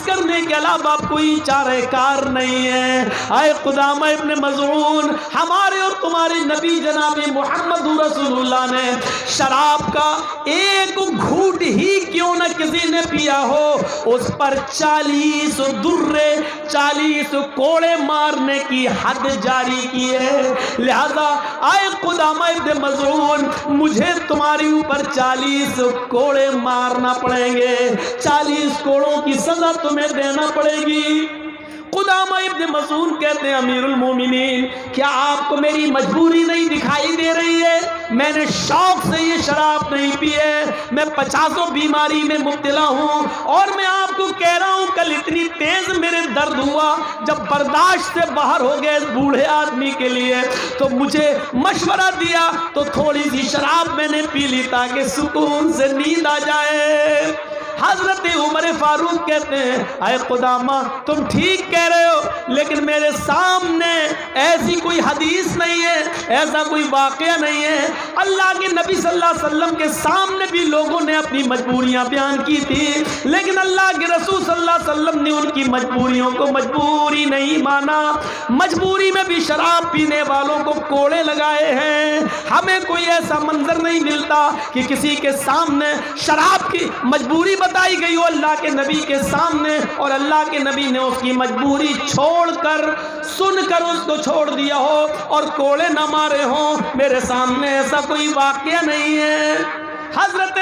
[SPEAKER 1] کرنے کے علاوہ کوئی چارہ کار نہیں ہے۔ اے قدامہ ابن مظعون، ہمارے اور تمہارے نبی جناب محمد رسول اللہ نے شراب کا 1 گھونٹ ہی کیوں نہ کسی نے پیا ہو، اس پر 40 درے 40 کوڑے مارنے کی حد جاری کی ہے۔ لہذا اے قدامہ ابن مظعون، مجھے تمہاری اوپر 40 کوڑے مارنا پڑیں گے، 40 کوڑوں کی سزا تمہیں دینا پڑے گی۔ قدامہ ابن مظعون کہتے ہیں، امیر المومنین، کیا آپ کو میری مجبوری نہیں دکھائی دے رہی ہے؟ میں نے شوق سے یہ شراب نہیں پی ہے، میں 50 بیماری میں مبتلا ہوں، اور میں آپ کو کہہ رہا ہوں کل اتنی تیز میرے درد ہوا جب برداشت سے باہر ہو گئے اس بوڑھے آدمی کے لیے، تو مجھے مشورہ دیا تو تھوڑی سی شراب میں نے پی لی تاکہ سکون سے نیند آ جائے۔ حضرت عمر فاروق کہتے ہیں، اے قدامہ، تم ٹھیک کہہ رہے ہو، لیکن میرے سامنے ایسی کوئی حدیث نہیں ہے، ایسا کوئی واقعہ نہیں ہے۔ اللہ کے نبی صلی اللہ علیہ وسلم کے سامنے بھی لوگوں نے اپنی مجبوریاں بیان کی تھی، لیکن اللہ کے رسول صلی اللہ علیہ وسلم نے ان کی مجبوریوں کو مجبوری نہیں مانا۔ مجبوری میں بھی شراب پینے والوں کو کوڑے لگائے ہیں۔ ہمیں کوئی ایسا منظر نہیں ملتا کہ کسی کے سامنے شراب کی مجبوری بتا بتائی گئی وہ اللہ کے نبی کے سامنے، اور اللہ کے نبی نے اس کی مجبوری چھوڑ کر، سن کر اس کو چھوڑ دیا ہو اور کوڑے نہ مارے ہوں، میرے سامنے ایسا کوئی واقعہ نہیں ہے۔ حضرت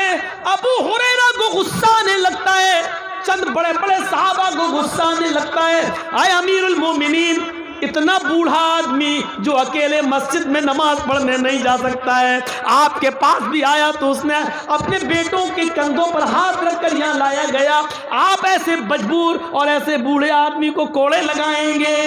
[SPEAKER 1] ابو ہریرہ کو غصہ آنے لگتا ہے، چند بڑے بڑے صحابہ کو غصہ آنے لگتا ہے، اے امیر المومنین، اتنا بوڑھا آدمی جو اکیلے مسجد میں نماز پڑھنے نہیں جا سکتا ہے، آپ کے پاس بھی آیا تو اس نے اپنے بیٹوں کے کندھوں پر ہاتھ رکھ کر یہاں لایا گیا، آپ ایسے مجبور اور ایسے بوڑھے آدمی کو کوڑے لگائیں گے؟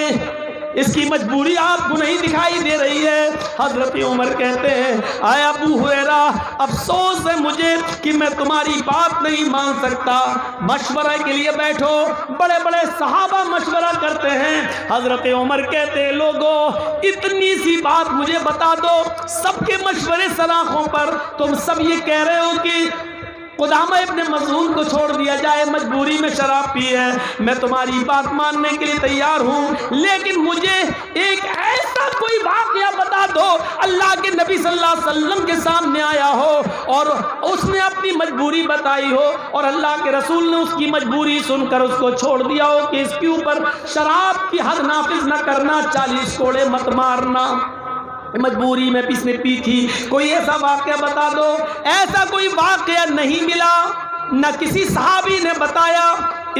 [SPEAKER 1] اس کی مجبوری آپ کو نہیں دکھائی دے رہی ہے؟ حضرت عمر کہتے ہیں، اے ابو ہریرہ، افسوس ہے مجھے کہ میں تمہاری بات نہیں مان سکتا، مشورہ کے لیے بیٹھو۔ بڑے بڑے صحابہ مشورہ کرتے ہیں، حضرت عمر کہتے ہیں، لوگوں اتنی سی بات مجھے بتا دو، سب کے مشورے سلاخوں پر تم سب یہ کہہ رہے ہو کہ قدامہ ابن مظعون کو چھوڑ دیا جائے، مجبوری میں شراب پی ہے، میں تمہاری بات ماننے کے لیے تیار ہوں، لیکن مجھے ایک ایسا کوئی واقعہ بتا دو اللہ کے نبی صلی اللہ علیہ وسلم کے سامنے آیا ہو اور اس نے اپنی مجبوری بتائی ہو اور اللہ کے رسول نے اس کی مجبوری سن کر اس کو چھوڑ دیا ہو کہ اس کے اوپر شراب کی حد نافذ نہ کرنا، 40 کوڑے مت مارنا، مجبوری میں اس نے پی تھی، کوئی ایسا واقعہ بتا دو۔ ایسا کوئی واقعہ نہیں ملا، نہ کسی صحابی نے بتایا،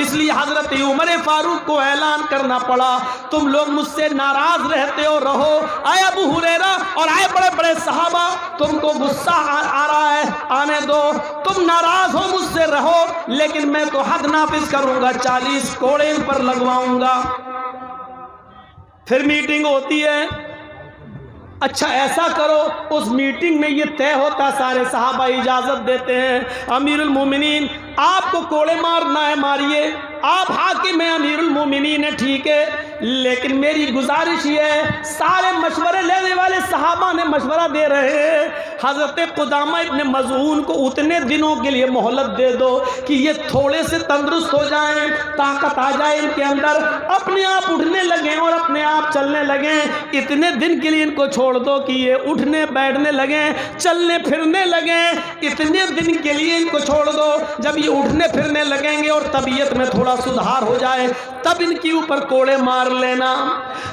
[SPEAKER 1] اس لیے حضرت عمر فاروق کو اعلان کرنا پڑا، تم لوگ مجھ سے ناراض رہتے ہو، رہو، اے ابو ہریرہ اور اے بڑے بڑے صحابہ، تم کو غصہ آ رہا ہے، آنے دو، تم ناراض ہو مجھ سے رہو، لیکن میں تو حد نافذ کروں گا، 40 کوڑے ان پر لگواؤں گا۔ پھر میٹنگ ہوتی ہے، اچھا ایسا کرو، اس میٹنگ میں یہ طے ہوتا، سارے صحابہ اجازت دیتے ہیں، امیر المومنین آپ کو کوڑے مارنا ہے ماریے، آپ حاکم ہیں، امیر المومنین ہے، ٹھیک ہے، لیکن میری گزارش یہ ہے، سارے مشورے لینے والے صحابہ نے مشورہ دے رہے ہیں، حضرت قدامہ ابن مظعون کو اتنے دنوں کے لیے مہلت دے دو کہ یہ تھوڑے سے تندرست ہو جائیں، طاقت آ جائے ان کے اندر، اپنے آپ اٹھنے لگیں اور اپنے آپ چلنے لگیں، اتنے دن کے لیے ان کو چھوڑ دو کہ یہ اٹھنے بیٹھنے لگیں، چلنے پھرنے لگیں، اتنے دن کے لیے ان کو چھوڑ دو، جب یہ اٹھنے پھرنے لگیں گے اور طبیعت میں تھوڑا سدھار ہو جائے تب ان کے اوپر کوڑے مار لینا۔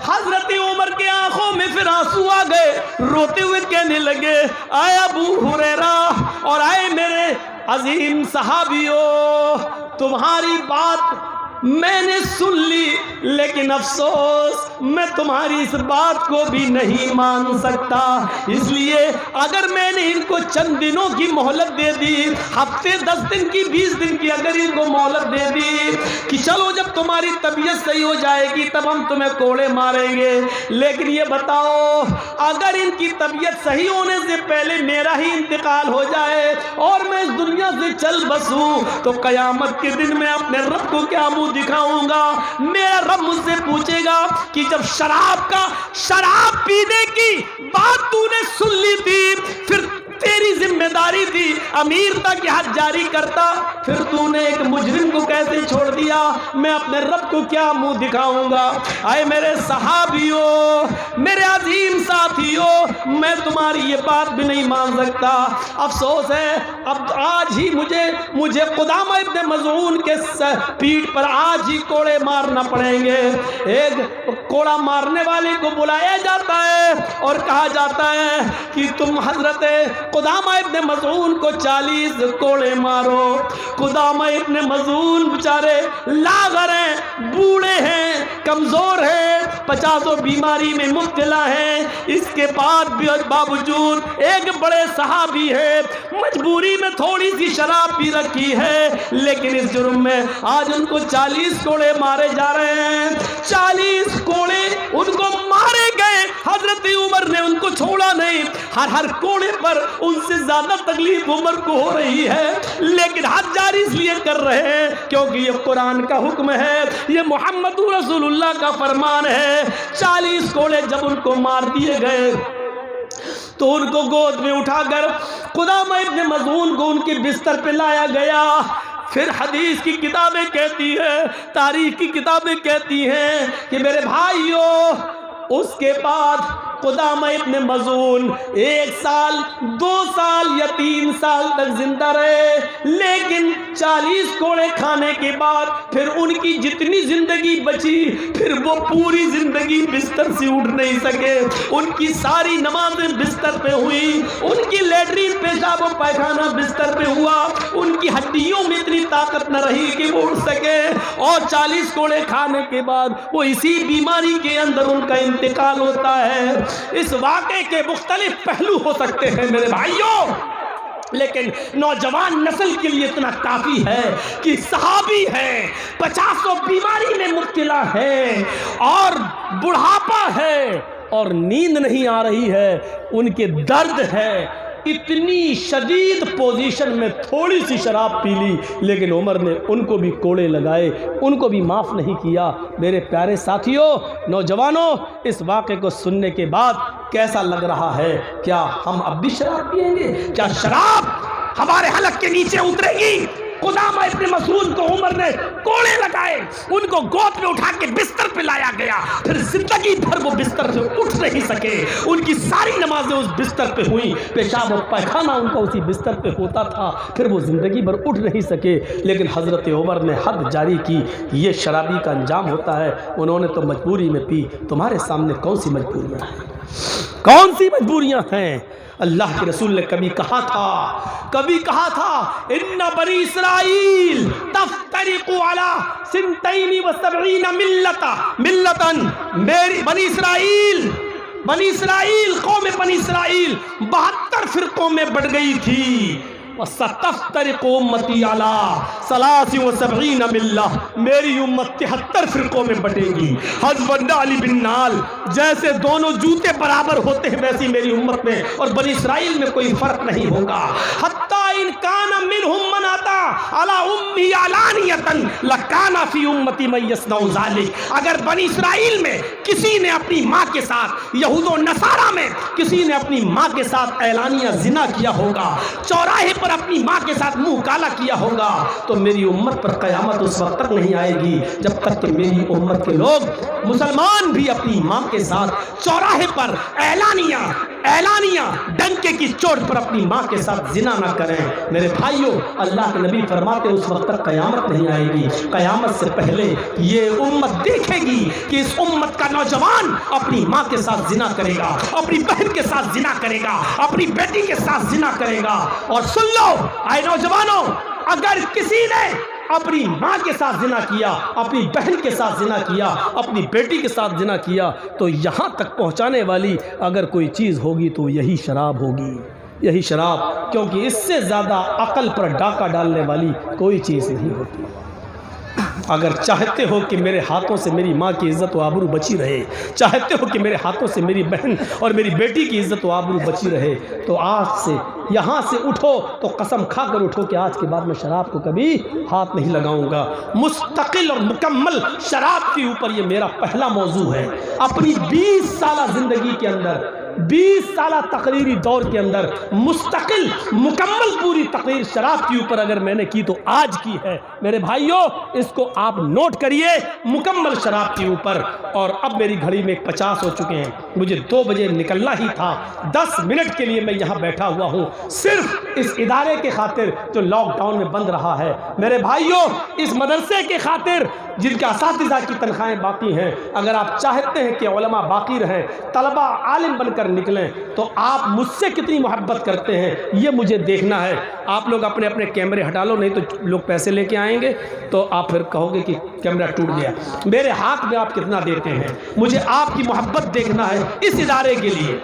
[SPEAKER 1] حضرت عمر کے آنکھوں میں پھر آنسو آ گئے، روتے ہوئے کہنے لگے، اے ابو ہریرہ اور اے میرے عظیم صحابیوں، تمہاری بات میں نے سن لی، لیکن افسوس میں تمہاری اس بات کو بھی نہیں مان سکتا، اس لیے اگر میں نے ان کو چند دنوں کی مہلت دے دی، ہفتے 10 دن کی 20 دن کی اگر ان کو مہلت دے دی کہ چلو جب تمہاری طبیعت صحیح ہو جائے گی تب ہم تمہیں کوڑے ماریں گے، لیکن یہ بتاؤ اگر ان کی طبیعت صحیح ہونے سے پہلے میرا ہی انتقال ہو جائے اور میں اس دنیا سے چل بسوں تو قیامت کے دن میں اپنے رب کو کیا منہ دکھاؤں گا؟ میرا رب مجھ سے پوچھے گا کہ جب شراب پینے کی بات تو نے سن لی تھی، پھر تیری ذمہ داری تھی امیر تھا کہ حد جاری کرتا، پھر تو نے ایک مجرم کو کیسے چھوڑ دیا؟ میں اپنے رب کو کیا منہ دکھاؤں گا؟ اے میرے صحابیوں، میرے عظیم ساتھیوں، میں تمہاری یہ بات بھی نہیں مان سکتا، افسوس ہے اب آج ہی مجھے قدامہ ابن مظعون کے پیٹھ پر آج ہی کوڑے مارنا پڑیں گے۔ ایک کوڑا مارنے والے کو بلایا جاتا ہے اور کہا جاتا ہے کہ تم حضرت قدامہ ابن مظعون کو 40 کوڑے مارو۔ قدامہ ابن مظعون بیچارے لاغر ہیں، بوڑھے ہیں، کمزور ہیں، 50 بیماری میں مبتلا ہیں، اس کے بعد بھی باوجود ایک بڑے صحابی ہے، مجبوری میں تھوڑی سی شراب پی رکھی ہے، لیکن اس جرم میں آج ان کو 40 کوڑے مارے جا رہے ہیں۔ 40 کوڑے ان کو مارے گئے، حضرت عمر نے ان کو چھوڑا نہیں، ہر کوڑے پر ان سے زیادہ تکلیف عمر کو ہو رہی ہے، لیکن حد جاری اس لیے کر رہے ہیں کیونکہ یہ قرآن کا حکم ہے، یہ محمد رسول اللہ کا فرمان ہے۔ 40 کوڑے جب ان کو مار دیے گئے تو ان کو گود میں اٹھا کر قدامہ ابن مظعون کو ان کے بستر پہ لایا گیا۔ پھر حدیث کی کتابیں کہتی ہیں، تاریخ کی کتابیں کہتی ہیں کہ میرے بھائیوں اس کے بعد قدامہ ابن مظعون 1 سال 2 سال یا 3 سال تک زندہ رہے، لیکن 40 کوڑے کھانے کے بعد پھر ان کی جتنی زندگی بچی پھر وہ پوری زندگی بستر سے اٹھ نہیں سکے، ان کی ساری نمازیں بستر پہ ہوئی، ان کی لیٹرین پیشاب و پائخانہ بستر پہ ہوا، ان کی ہڈیوں میں اتنی طاقت نہ رہی کہ وہ اٹھ سکے، اور 40 کوڑے کھانے کے بعد وہ اسی بیماری کے اندر ان کا انتقال ہوتا ہے۔ اس واقعے کے مختلف پہلو ہو سکتے ہیں میرے بھائیوں، لیکن نوجوان نسل کے لیے اتنا کافی ہے کہ صحابی ہیں، 50 بیماری میں مبتلا ہیں اور بڑھاپا ہے اور نیند نہیں آ رہی ہے، ان کے درد ہے، اتنی شدید پوزیشن میں تھوڑی سی شراب پی لی، لیکن عمر نے ان کو بھی کوڑے لگائے، ان کو بھی معاف نہیں کیا۔ میرے پیارے ساتھیوں، نوجوانوں، اس واقعے کو سننے کے بعد کیسا لگ رہا ہے؟ کیا ہم اب بھی شراب پیئیں گے؟ کیا شراب ہمارے حلق کے نیچے اترے گی؟ قدامہ ابن مظعون کو عمر نے کوڑے لگائے، ان کو گود میں اٹھا کے بستر پہ لایا گیا، پھر زندگی بھر وہ بستر سے اٹھ نہیں سکے، ان کی ساری نمازیں اس بستر پہ ہوئیں، پیشاب و پائخانہ ان کا اسی بستر پہ ہوتا تھا، پھر وہ زندگی بھر اٹھ نہیں سکے، لیکن حضرت عمر نے حد جاری کی، یہ شرابی کا انجام ہوتا ہے، انہوں نے تو مجبوری میں پی، تمہارے سامنے کون سی مجبوریاں ہیں؟ کون سی مجبوریاں ہیں؟ اللہ کے رسول نے کبھی کہا تھا ان بنی اسرائیل تفترق علی 72 ملتا، میری بنی اسرائیل قوم بنی اسرائیل 72 فرقوں میں بٹ گئی تھی، وَسَتَفْتَرِقُ أُمَّتِي عَلَىٰ 73 مِلَّةٍ، میری امت 73 فرقوں میں بٹے گی، حَذْوَ النَّعْلِ بِالنَّعْلِ، جیسے دونوں جوتے برابر ہوتے ہیں ویسی میری امت میں اور بنی اسرائیل میں کوئی فرق نہیں ہوگا۔ حَتَّىٰ إِن كَانَ مِنْهُمْ مَنْ أَتَىٰ عَلَىٰ أُمِّهِ عَلَانِيَةً لَكَانَ فِي أُمَّتِي مَن يَصْنَعُ ذَٰلِكَ، اگر بنی اسرائیل میں کسی نے اپنی ماں کے ساتھ، یہود و نصارہ میں کسی نے اپنی ماں کے ساتھ اعلانیہ زنا کیا ہوگا، چوراہے پر اپنی ماں کے ساتھ منہ کالا کیا ہوگا، تو میری امت پر قیامت اس وقت تک نہیں آئے گی جب تک کہ میری امت کے لوگ مسلمان بھی اپنی ماں کے ساتھ چوراہے پر اعلانیہ ڈنکے کی چوٹ پر اپنی ماں کے ساتھ زنا نہ کریں۔ میرے بھائیوں، اللہ کے نبی فرماتے اس وقت تک قیامت نہیں آئے گی، قیامت سے پہلے یہ امت دیکھے گی کہ اس امت کا نوجوان اپنی ماں کے ساتھ زنا کرے گا، اپنی بہن کے ساتھ زنا کرے گا، اپنی بیٹی کے ساتھ زنا کرے گا۔ اور سن لو اے نوجوانوں، اگر کسی نے اپنی ماں کے ساتھ زنا کیا، اپنی بہن کے ساتھ زنا کیا، اپنی بیٹی کے ساتھ زنا کیا، تو یہاں تک پہنچانے والی اگر کوئی چیز ہوگی تو یہی شراب ہوگی، یہی شراب، کیونکہ اس سے زیادہ عقل پر ڈاکہ ڈالنے والی کوئی چیز نہیں ہوتی۔ اگر چاہتے ہو کہ میرے ہاتھوں سے میری ماں کی عزت و آبرو بچی رہے، چاہتے ہو کہ میرے ہاتھوں سے میری بہن اور میری بیٹی کی عزت و آبرو بچی رہے، تو آج سے یہاں سے اٹھو تو قسم کھا کر اٹھو کہ آج کے بعد میں شراب کو کبھی ہاتھ نہیں لگاؤں گا۔ مستقل اور مکمل شراب کے اوپر یہ میرا پہلا موضوع ہے۔ اپنی 20 سالہ زندگی کے اندر، 20 سالہ تقریری دور کے اندر مستقل مکمل پوری تقریر شراب کے اوپر اگر میں نے کی تو آج کی ہے۔ میرے بھائیوں، اس کو آپ نوٹ کریے، مکمل شراب کے اوپر۔ اور اب میری گھڑی میں 50 ہو چکے ہیں، مجھے 2 بجے نکلنا ہی تھا، 10 منٹ کے لیے میں یہاں بیٹھا ہوا ہوں صرف اس ادارے کے خاطر جو لاک ڈاؤن میں بند رہا ہے۔ میرے بھائیوں، اس مدرسے کے خاطر جن کے اساتذہ کی تنخواہیں باقی ہیں، اگر آپ چاہتے ہیں کہ علماء باقی رہیں، طلباء عالم بن کر نکلیں، تو آپ مجھ سے کتنی محبت کرتے ہیں یہ مجھے دیکھنا ہے۔ آپ لوگ اپنے اپنے کیمرے ہٹا لو، نہیں تو لوگ پیسے لے کے آئیں گے تو آپ پھر کہو گے کہ کیمرہ ٹوٹ گیا۔ میرے ہاتھ میں آپ کتنا دیتے ہیں، مجھے آپ کی محبت دیکھنا ہے۔ اس ادارے کے لیے،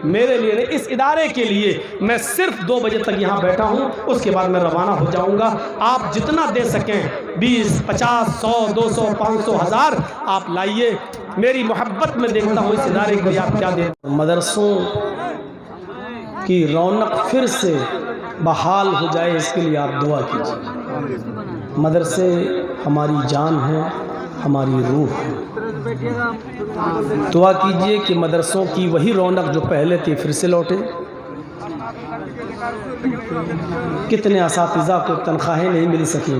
[SPEAKER 1] میرے لیے نہیں، اس ادارے کے لیے میں صرف 2 بجے تک یہاں بیٹھا ہوں، اس کے بعد میں روانہ ہو جاؤں گا۔ آپ جتنا دے سکیں، 20، 50، 100، 200، 500، 1000 آپ لائیے۔ میری محبت میں دیکھتا ہوں اس ادارے کو آپ کیا دیں۔ مدرسوں کی رونق پھر سے بحال ہو جائے، اس کے لیے آپ دعا کیجیے۔ مدرسے ہماری جان ہیں، ہماری روح ہے۔ دعا کیجئے کہ مدرسوں کی وہی رونق جو پہلے تھی پھر سے لوٹے۔ کتنے اساتذہ کو تنخواہیں نہیں مل سکیں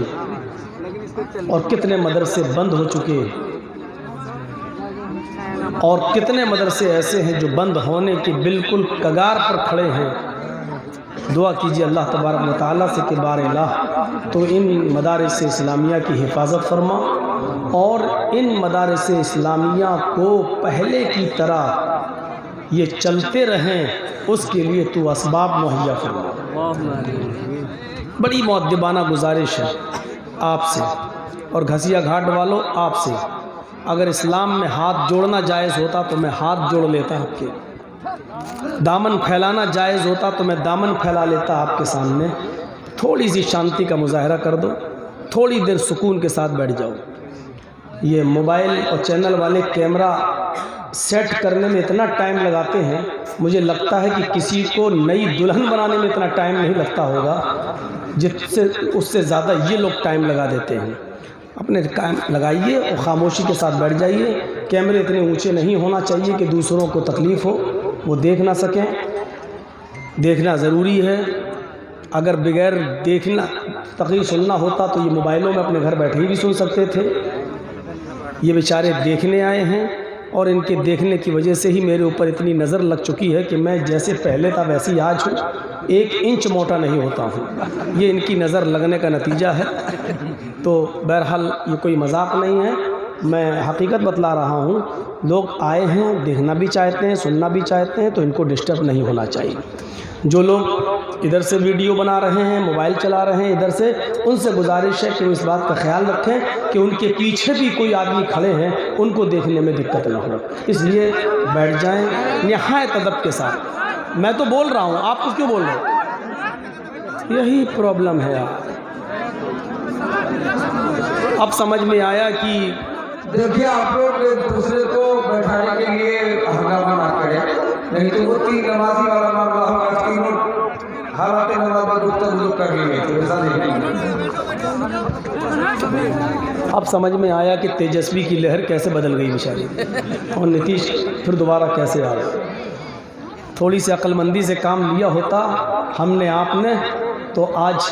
[SPEAKER 1] اور کتنے مدرسے بند ہو چکے۔ اور کتنے مدرسے ایسے ہیں جو بند ہونے کی بالکل کگار پر کھڑے ہیں۔ دعا کیجیے اللہ تبارک و تعالیٰ سے کہ بار الہ تو ان مدارس اسلامیہ کی حفاظت فرما اور ان مدارس اسلامیہ کو پہلے کی طرح یہ چلتے رہیں، اس کے لیے تو اسباب مہیا فرما۔ بڑی مؤدبانہ گزارش ہے آپ سے اور گھسیا گھاٹ والوں آپ سے، اگر اسلام میں ہاتھ جوڑنا جائز ہوتا تو میں ہاتھ جوڑ لیتا آپ کے، دامن پھیلانا جائز ہوتا تو میں دامن پھیلا لیتا آپ کے سامنے۔ تھوڑی سی شانتی کا مظاہرہ کر دو، تھوڑی دیر سکون کے ساتھ بیٹھ جاؤ۔ یہ موبائل اور چینل والے کیمرہ سیٹ کرنے میں اتنا ٹائم لگاتے ہیں، مجھے لگتا ہے کہ کسی کو نئی دلہن بنانے میں اتنا ٹائم نہیں لگتا ہوگا اس سے زیادہ یہ لوگ ٹائم لگا دیتے ہیں۔ اپنے ٹائم لگائیے اور خاموشی کے ساتھ بیٹھ جائیے۔ کیمرے اتنے اونچے نہیں ہونا چاہیے کہ دوسروں کو تکلیف ہو، وہ دیکھ نہ سکیں۔ دیکھنا ضروری ہے، اگر بغیر دیکھنا تقریر سننا ہوتا تو یہ موبائلوں میں اپنے گھر بیٹھے ہی بھی سن سکتے تھے۔ یہ بیچارے دیکھنے آئے ہیں اور ان کے دیکھنے کی وجہ سے ہی میرے اوپر اتنی نظر لگ چکی ہے کہ میں جیسے پہلے تھا ویسے ہی آج ہوں، 1 انچ موٹا نہیں ہوتا ہوں۔ یہ ان کی نظر لگنے کا نتیجہ ہے۔ تو بہرحال یہ کوئی مذاق نہیں ہے، میں حقیقت بتلا رہا ہوں۔ لوگ آئے ہیں، دیکھنا بھی چاہتے ہیں، سننا بھی چاہتے ہیں، تو ان کو ڈسٹرب نہیں ہونا چاہیے۔ جو لوگ ادھر سے ویڈیو بنا رہے ہیں، موبائل چلا رہے ہیں ادھر سے، ان سے گزارش ہے کہ وہ اس بات کا خیال رکھیں کہ ان کے پیچھے بھی کوئی آدمی کھڑے ہیں، ان کو دیکھنے میں دقت نہ ہو، اس لیے بیٹھ جائیں نہایت ادب کے ساتھ۔ میں تو بول رہا ہوں، آپ کو کیوں بول رہے ہیں؟ یہی پرابلم ہے۔ اب سمجھ میں آیا کہ
[SPEAKER 2] دیکھیے آپ لوگ ایک دوسرے کو بیٹھانے کے لیے ہنگامہ نہ کریں، نہیں تو وہ 3 نمازی والا معاملہ ہوگا، تینوں حالات نماز پر گفتگو کر لیں گے تو ایسا نہیں۔
[SPEAKER 1] اب سمجھ میں آیا کہ تیجسوی کی لہر کیسے بدل گئی بیچاری، اور نتیش پھر دوبارہ کیسے آ گئے۔ تھوڑی سی عقل مندی سے کام لیا ہوتا ہم نے آپ نے تو آج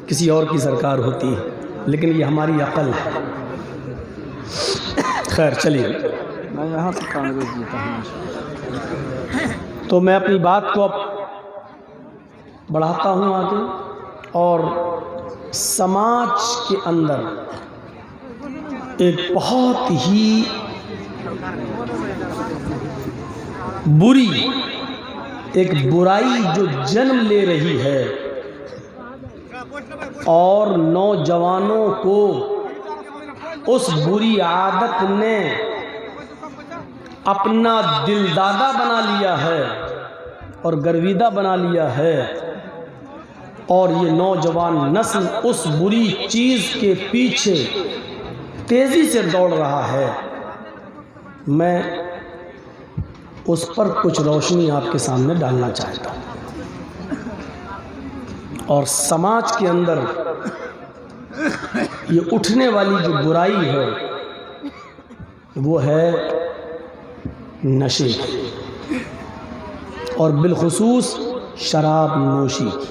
[SPEAKER 1] کسی اور کی سرکار ہوتی، لیکن یہ ہماری عقل ہے۔ خیر چلیے،
[SPEAKER 2] میں یہاں سے کانگریس جیتا ہوں۔
[SPEAKER 1] تو میں اپنی بات کو اب بڑھاتا ہوں آگے، اور سماج کے اندر ایک بہت ہی بری ایک برائی جو جنم لے رہی ہے اور نوجوانوں کو اس بری عادت نے اپنا دل دادا بنا لیا ہے اور گرویدہ بنا لیا ہے، اور یہ نوجوان نسل اس بری چیز کے پیچھے تیزی سے دوڑ رہا ہے۔ میں اس پر کچھ روشنی آپ کے سامنے ڈالنا چاہتا ہوں، اور سماج کے اندر یہ اٹھنے والی جو برائی ہے وہ ہے نشے کی، اور بالخصوص شراب نوشی کی۔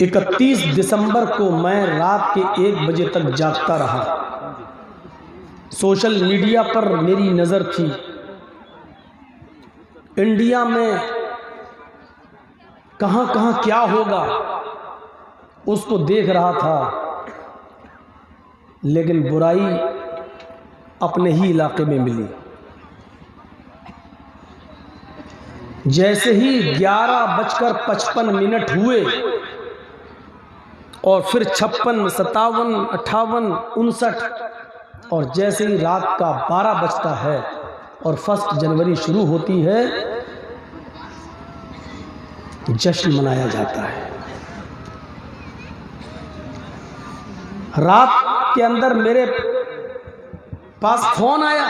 [SPEAKER 1] 31 دسمبر کو میں رات کے 1 بجے تک جاگتا رہا۔ سوشل میڈیا پر میری نظر تھی، انڈیا میں کہاں کہاں کیا ہوگا اس کو دیکھ رہا تھا، لیکن برائی اپنے ہی علاقے میں ملی۔ جیسے ہی 11:55 ہوئے اور پھر 56، 57، 58، 59، اور جیسے ہی رات کا 12 بجتا ہے اور 1 جنوری شروع ہوتی ہے، جشن منایا جاتا ہے۔ رات کے اندر میرے پاس فون آیا،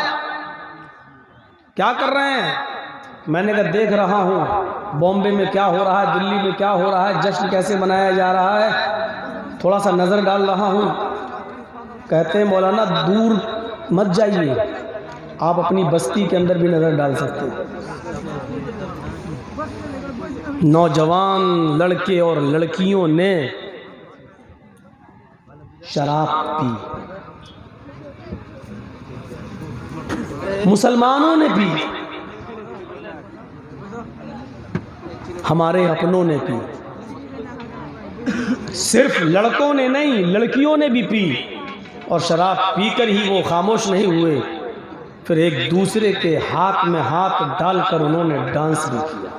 [SPEAKER 1] کیا کر رہے ہیں؟ میں نے کہا دیکھ رہا ہوں بامبے میں کیا ہو رہا ہے، دلی میں کیا ہو رہا ہے، جشن کیسے منایا جا رہا ہے، تھوڑا سا نظر ڈال رہا ہوں۔ کہتے ہیں مولانا دور مت جائیے، آپ اپنی بستی کے اندر بھی نظر ڈال سکتے ہیں۔ نوجوان لڑکے اور لڑکیوں نے شراب پی، مسلمانوں نے پی، ہمارے اپنوں نے پی، صرف لڑکوں نے نہیں لڑکیوں نے بھی پی، اور شراب پی کر ہی وہ خاموش نہیں ہوئے، پھر ایک دوسرے کے ہاتھ میں ہاتھ ڈال کر انہوں نے ڈانس بھی کیا۔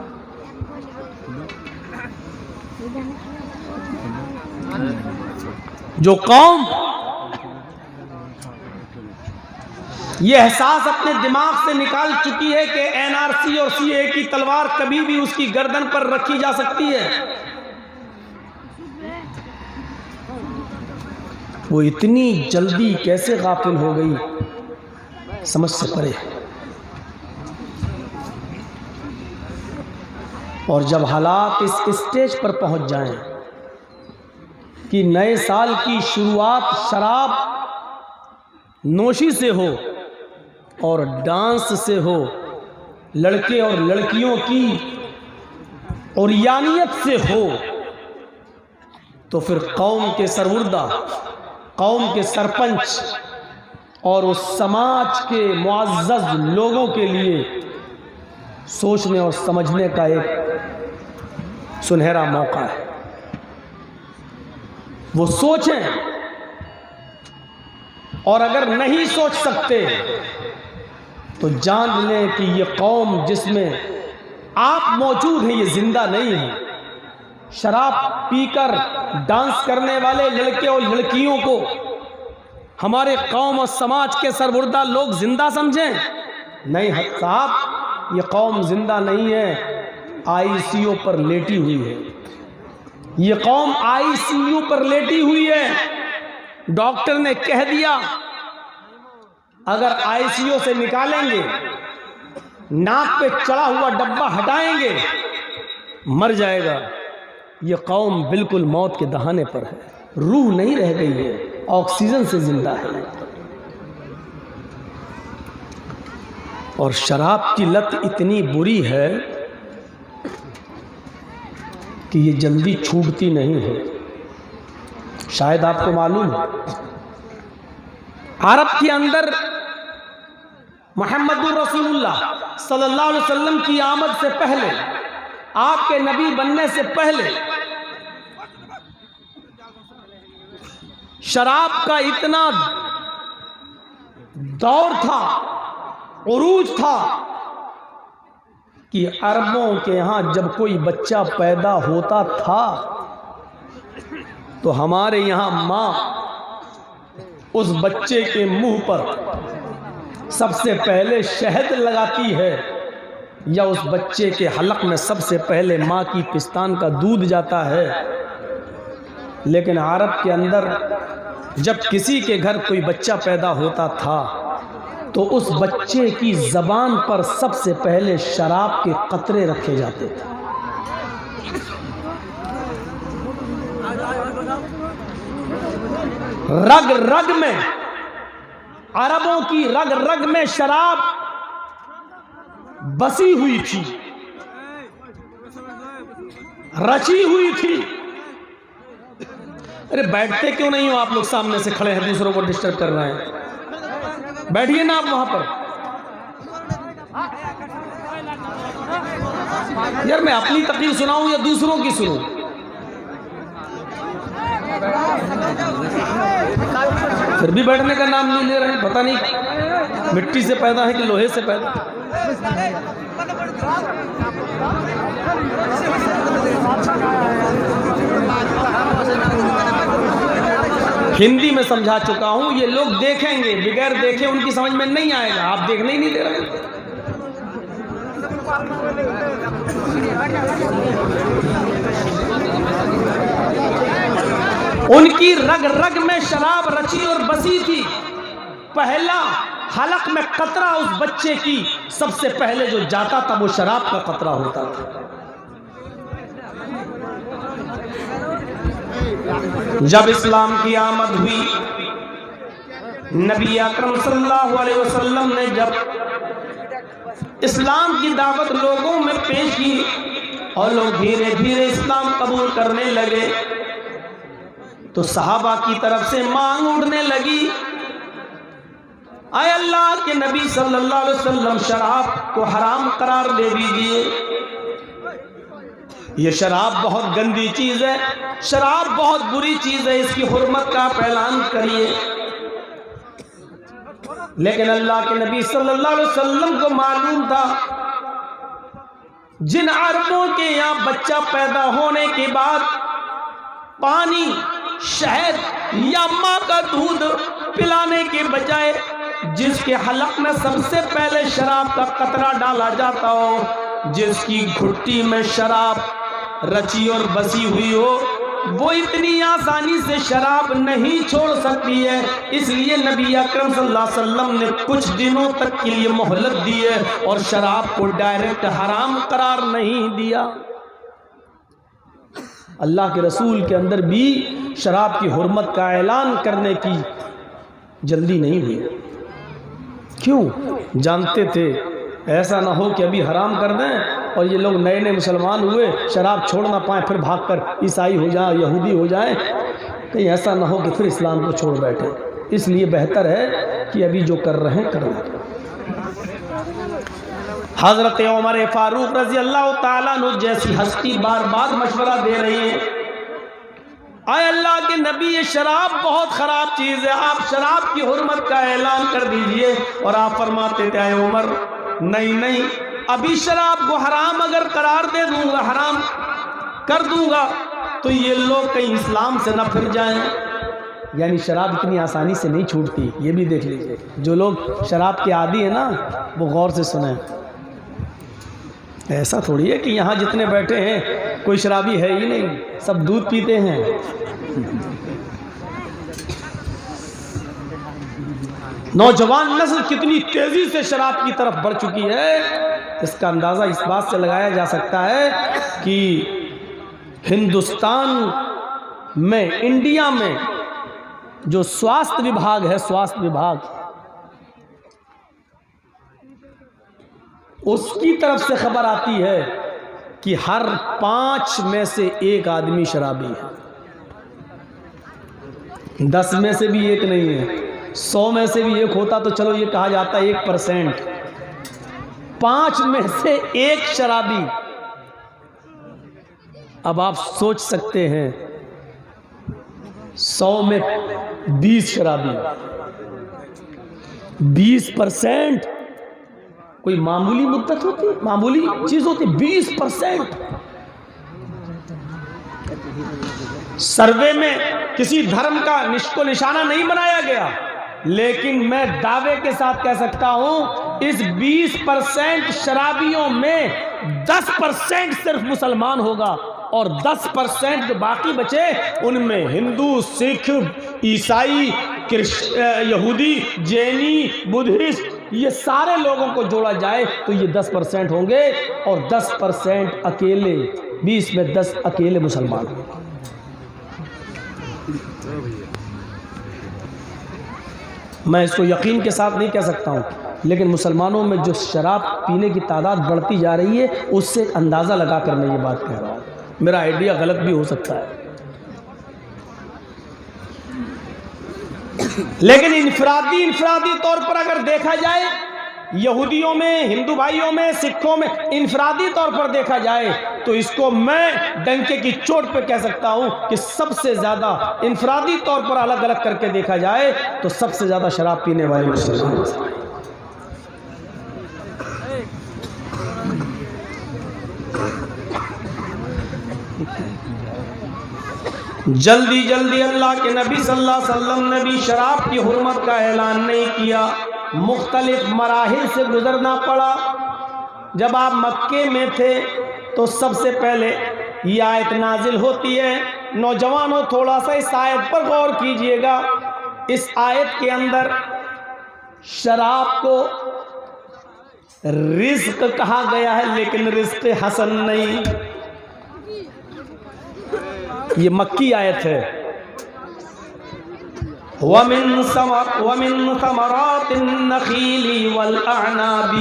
[SPEAKER 1] جو قوم یہ احساس اپنے دماغ سے نکال چکی ہے کہ NRC اور CAA کی تلوار کبھی بھی اس کی گردن پر رکھی جا سکتی ہے، وہ اتنی جلدی کیسے غافل ہو گئی، سمجھ سے پرے ہے۔ اور جب حالات اس اسٹیج پر پہنچ جائیں کہ نئے سال کی شروعات شراب نوشی سے ہو اور ڈانس سے ہو، لڑکے اور لڑکیوں کی عریانیت سے ہو، تو پھر قوم کے سربردہ، قوم کے سرپنچ اور اس سماج کے معزز لوگوں کے لیے سوچنے اور سمجھنے کا ایک سنہرا موقع ہے۔ وہ سوچیں، اور اگر نہیں سوچ سکتے تو جان لیں کہ یہ قوم جس میں آپ موجود ہیں یہ زندہ نہیں ہے۔ شراب پی کر ڈانس کرنے والے لڑکے اور لڑکیوں کو ہمارے قوم اور سماج کے سربردہ لوگ زندہ سمجھیں؟ نہیں حق صاحب، یہ قوم زندہ نہیں ہے، ICU پر لیٹی ہوئی ہے۔ یہ قوم ICU پر لیٹی ہوئی ہے۔ ڈاکٹر نے کہہ دیا اگر ICU سے نکالیں گے، ناک پہ چڑھا ہوا ڈبہ ہٹائیں گے، مر جائے گا۔ یہ قوم بالکل موت کے دہانے پر ہے، روح نہیں رہ گئی ہے، آکسیجن سے زندہ ہے۔ اور شراب کی لت اتنی بری ہے کہ یہ جلدی چھوٹتی نہیں ہے۔ شاید آپ کو معلوم ہے، عرب کے اندر محمد الرسول اللہ صلی اللہ علیہ وسلم کی آمد سے پہلے، آپ کے نبی بننے سے پہلے، شراب کا اتنا دور تھا، عروج تھا کہ عربوں کے ہاں جب کوئی بچہ پیدا ہوتا تھا تو ہمارے یہاں ماں اس بچے کے منہ پر سب سے پہلے شہد لگاتی ہے، یا اس بچے کے حلق میں سب سے پہلے ماں کی پستان کا دودھ جاتا ہے۔ لیکن عرب کے اندر جب کسی کے گھر کوئی بچہ پیدا ہوتا تھا تو اس بچے کی زبان پر سب سے پہلے شراب کے قطرے رکھے جاتے تھے۔ رگ رگ میں، عربوں کی رگ رگ میں شراب بسی ہوئی تھی، رچی ہوئی تھی۔ ارے بیٹھتے کیوں نہیں ہو آپ لوگ؟ سامنے سے کھڑے ہیں، دوسروں کو ڈسٹرب کر رہے ہیں، بیٹھیے نا آپ وہاں پر۔ یار میں اپنی تقریر سناؤں یا دوسروں کی سنوں؟ پھر بھی بیٹھنے کا نام نہیں لے رہے ہیں، پتہ نہیں مٹی سے پیدا ہے کہ لوہے سے پیدا ہے۔ ہندی میں سمجھا چکا ہوں، یہ لوگ دیکھیں گے، بغیر دیکھے ان کی سمجھ میں نہیں آئے گا، آپ دیکھنے ہی نہیں دے رہے۔ ان کی رگ رگ میں شراب رچی اور بسی تھی۔ پہلا حلق میں قطرہ اس بچے کی سب سے پہلے جو جاتا تھا وہ شراب کا قطرہ ہوتا تھا۔ جب اسلام کی آمد ہوئی، نبی اکرم صلی اللہ علیہ وسلم نے جب اسلام کی دعوت لوگوں میں پیش کی اور لوگ دھیرے دھیرے اسلام قبول کرنے لگے تو صحابہ کی طرف سے مانگ اٹھنے لگی اے اللہ کے نبی صلی اللہ علیہ وسلم شراب کو حرام قرار دے دیجئے، یہ شراب بہت گندی چیز ہے، شراب بہت بری چیز ہے، اس کی حرمت کا آپ اعلان کریے۔ لیکن اللہ کے نبی صلی اللہ علیہ وسلم کو معلوم تھا جن عربوں کے یہاں بچہ پیدا ہونے کے بعد پانی، شہد یا ماں کا دودھ پلانے کے بجائے جس کے حلق میں سب سے پہلے شراب کا قطرہ ڈالا جاتا ہو، جس کی گھٹی میں شراب رچی اور بسی ہوئی ہو، وہ اتنی آسانی سے شراب نہیں چھوڑ سکتی ہے۔ اس لیے نبی اکرم صلی اللہ علیہ وسلم نے کچھ دنوں تک کے لیے مہلت دی ہے اور شراب کو ڈائریکٹ حرام قرار نہیں دیا۔ اللہ کے رسول کے اندر بھی شراب کی حرمت کا اعلان کرنے کی جلدی نہیں ہوئی۔ کیوں؟ جانتے تھے ایسا نہ ہو کہ ابھی حرام کر دیں اور یہ لوگ نئے نئے مسلمان ہوئے شراب چھوڑ نہ پائیں، پھر بھاگ کر عیسائی ہو جائیں، یہودی ہو جائیں، کہیں ایسا نہ ہو کہ پھر اسلام کو چھوڑ بیٹھیں۔ اس لیے بہتر ہے کہ ابھی جو کر رہے ہیں کریں۔ حضرت عمر فاروق رضی اللہ تعالیٰ عنہ جیسی ہستی بار بار مشورہ دے رہی ہیں، اے اللہ کے نبی یہ شراب بہت خراب چیز ہے، آپ شراب کی حرمت کا اعلان کر دیجئے۔ اور آپ فرماتے تھے اے عمر نہیں، ابھی شراب کو حرام اگر قرار دے دوں گا، حرام کر دوں گا تو یہ لوگ کہیں اسلام سے نہ پھر جائیں۔ یعنی شراب اتنی آسانی سے نہیں چھوٹتی، یہ بھی دیکھ لیجئے۔ جو لوگ شراب کے عادی ہیں نا وہ غور سے سنیں، ایسا تھوڑی ہے کہ یہاں جتنے بیٹھے ہیں کوئی شرابی ہے ہی نہیں، سب دودھ پیتے ہیں۔ نوجوان نسل کتنی تیزی سے شراب کی طرف بڑھ چکی ہے، اس کا اندازہ اس بات سے لگایا جا سکتا ہے کہ ہندوستان میں، انڈیا میں جو سواستھ وبھاگ ہے، سواستھ وبھاگ، اس کی طرف سے خبر آتی ہے کہ ہر 5 میں سے 1 آدمی شرابی ہے۔ 10 میں سے بھی 1 نہیں ہے، 100 میں سے بھی 1 ہوتا تو چلو یہ کہا جاتا ہے 1%۔ 5 میں سے 1 شرابی۔ اب آپ سوچ سکتے ہیں 100 میں 20 شرابی، 20% کوئی معمولی مدت ہوتی، معمولی چیز ہوتی، 20%۔ سروے میں کسی دھرم کا نشق و نشانہ نہیں بنایا گیا، لیکن میں دعوے کے ساتھ کہہ سکتا ہوں اس 20% شرابیوں میں 10% صرف مسلمان ہوگا، اور 10% جو باقی بچے ان میں ہندو، سکھ، عیسائی، یہودی، جینی، بدھسٹ، یہ سارے لوگوں کو جوڑا جائے تو یہ 10% ہوں گے، اور 10% اکیلے، 20 میں 10 اکیلے مسلمان ہوں گے۔ میں اس کو یقین کے ساتھ نہیں کہہ سکتا ہوں، لیکن مسلمانوں میں جو شراب پینے کی تعداد بڑھتی جا رہی ہے اس سے اندازہ لگا کر میں یہ بات کہہ رہا ہوں، میرا آئیڈیا غلط بھی ہو سکتا ہے۔ لیکن انفرادی طور پر اگر دیکھا جائے، یہودیوں میں، ہندو بھائیوں میں، سکھوں میں، انفرادی طور پر دیکھا جائے تو اس کو میں ڈنکے کی چوٹ پہ کہہ سکتا ہوں کہ سب سے زیادہ انفرادی طور پر الگ الگ کر کے دیکھا جائے تو سب سے زیادہ شراب پینے والے مسلمان ہیں۔ جلدی اللہ کے نبی صلی اللہ علیہ وسلم نے بھی شراب کی حرمت کا اعلان نہیں کیا، مختلف مراحل سے گزرنا پڑا۔ جب آپ مکے میں تھے تو سب سے پہلے یہ آیت نازل ہوتی ہے۔ نوجوانوں تھوڑا سا اس آیت پر غور کیجئے گا، اس آیت کے اندر شراب کو رزق کہا گیا ہے، لیکن رزق حسن نہیں، یہ مکی آیت ہے۔ وَمِن ثَمَرَاتِ النَّخِيلِ وَالْأَعْنَابِ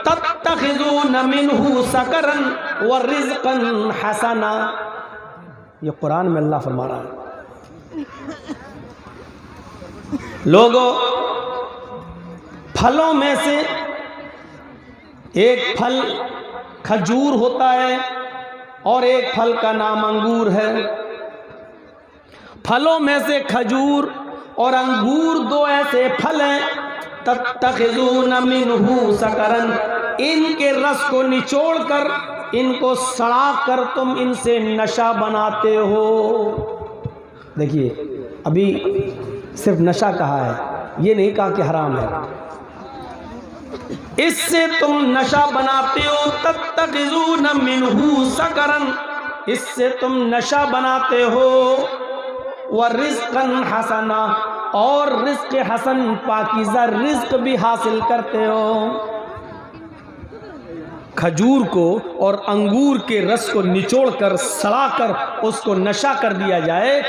[SPEAKER 1] تَتَّخِذُونَ مِنْهُ سَكَرًا وَرِزْقًا حَسَنًا، یہ قرآن میں اللہ فرما رہا ہے۔ لوگوں پھلوں میں سے ایک پھل کھجور ہوتا ہے اور ایک پھل کا نام انگور ہے۔ پھلوں میں سے کھجور اور انگور دو ایسے پھل ہیں، تتخذون منہ سکرا، ان کے رس کو نچوڑ کر، ان کو سڑا کر تم ان سے نشہ بناتے ہو۔ دیکھیے ابھی صرف نشہ کہا ہے، یہ نہیں کہا کہ حرام ہے۔ اس سے تم نشہ بناتے ہو، تتخذون منہ سکرا، اس سے تم نشہ بناتے ہو، وَرِزْقًا حَسَنًا، اور رزق حسن پاکیزہ رزق بھی حاصل کرتے ہو۔ کھجور کو اور انگور کے رس کو نچوڑ کر سڑا کر اس کو نشہ کر دیا جائے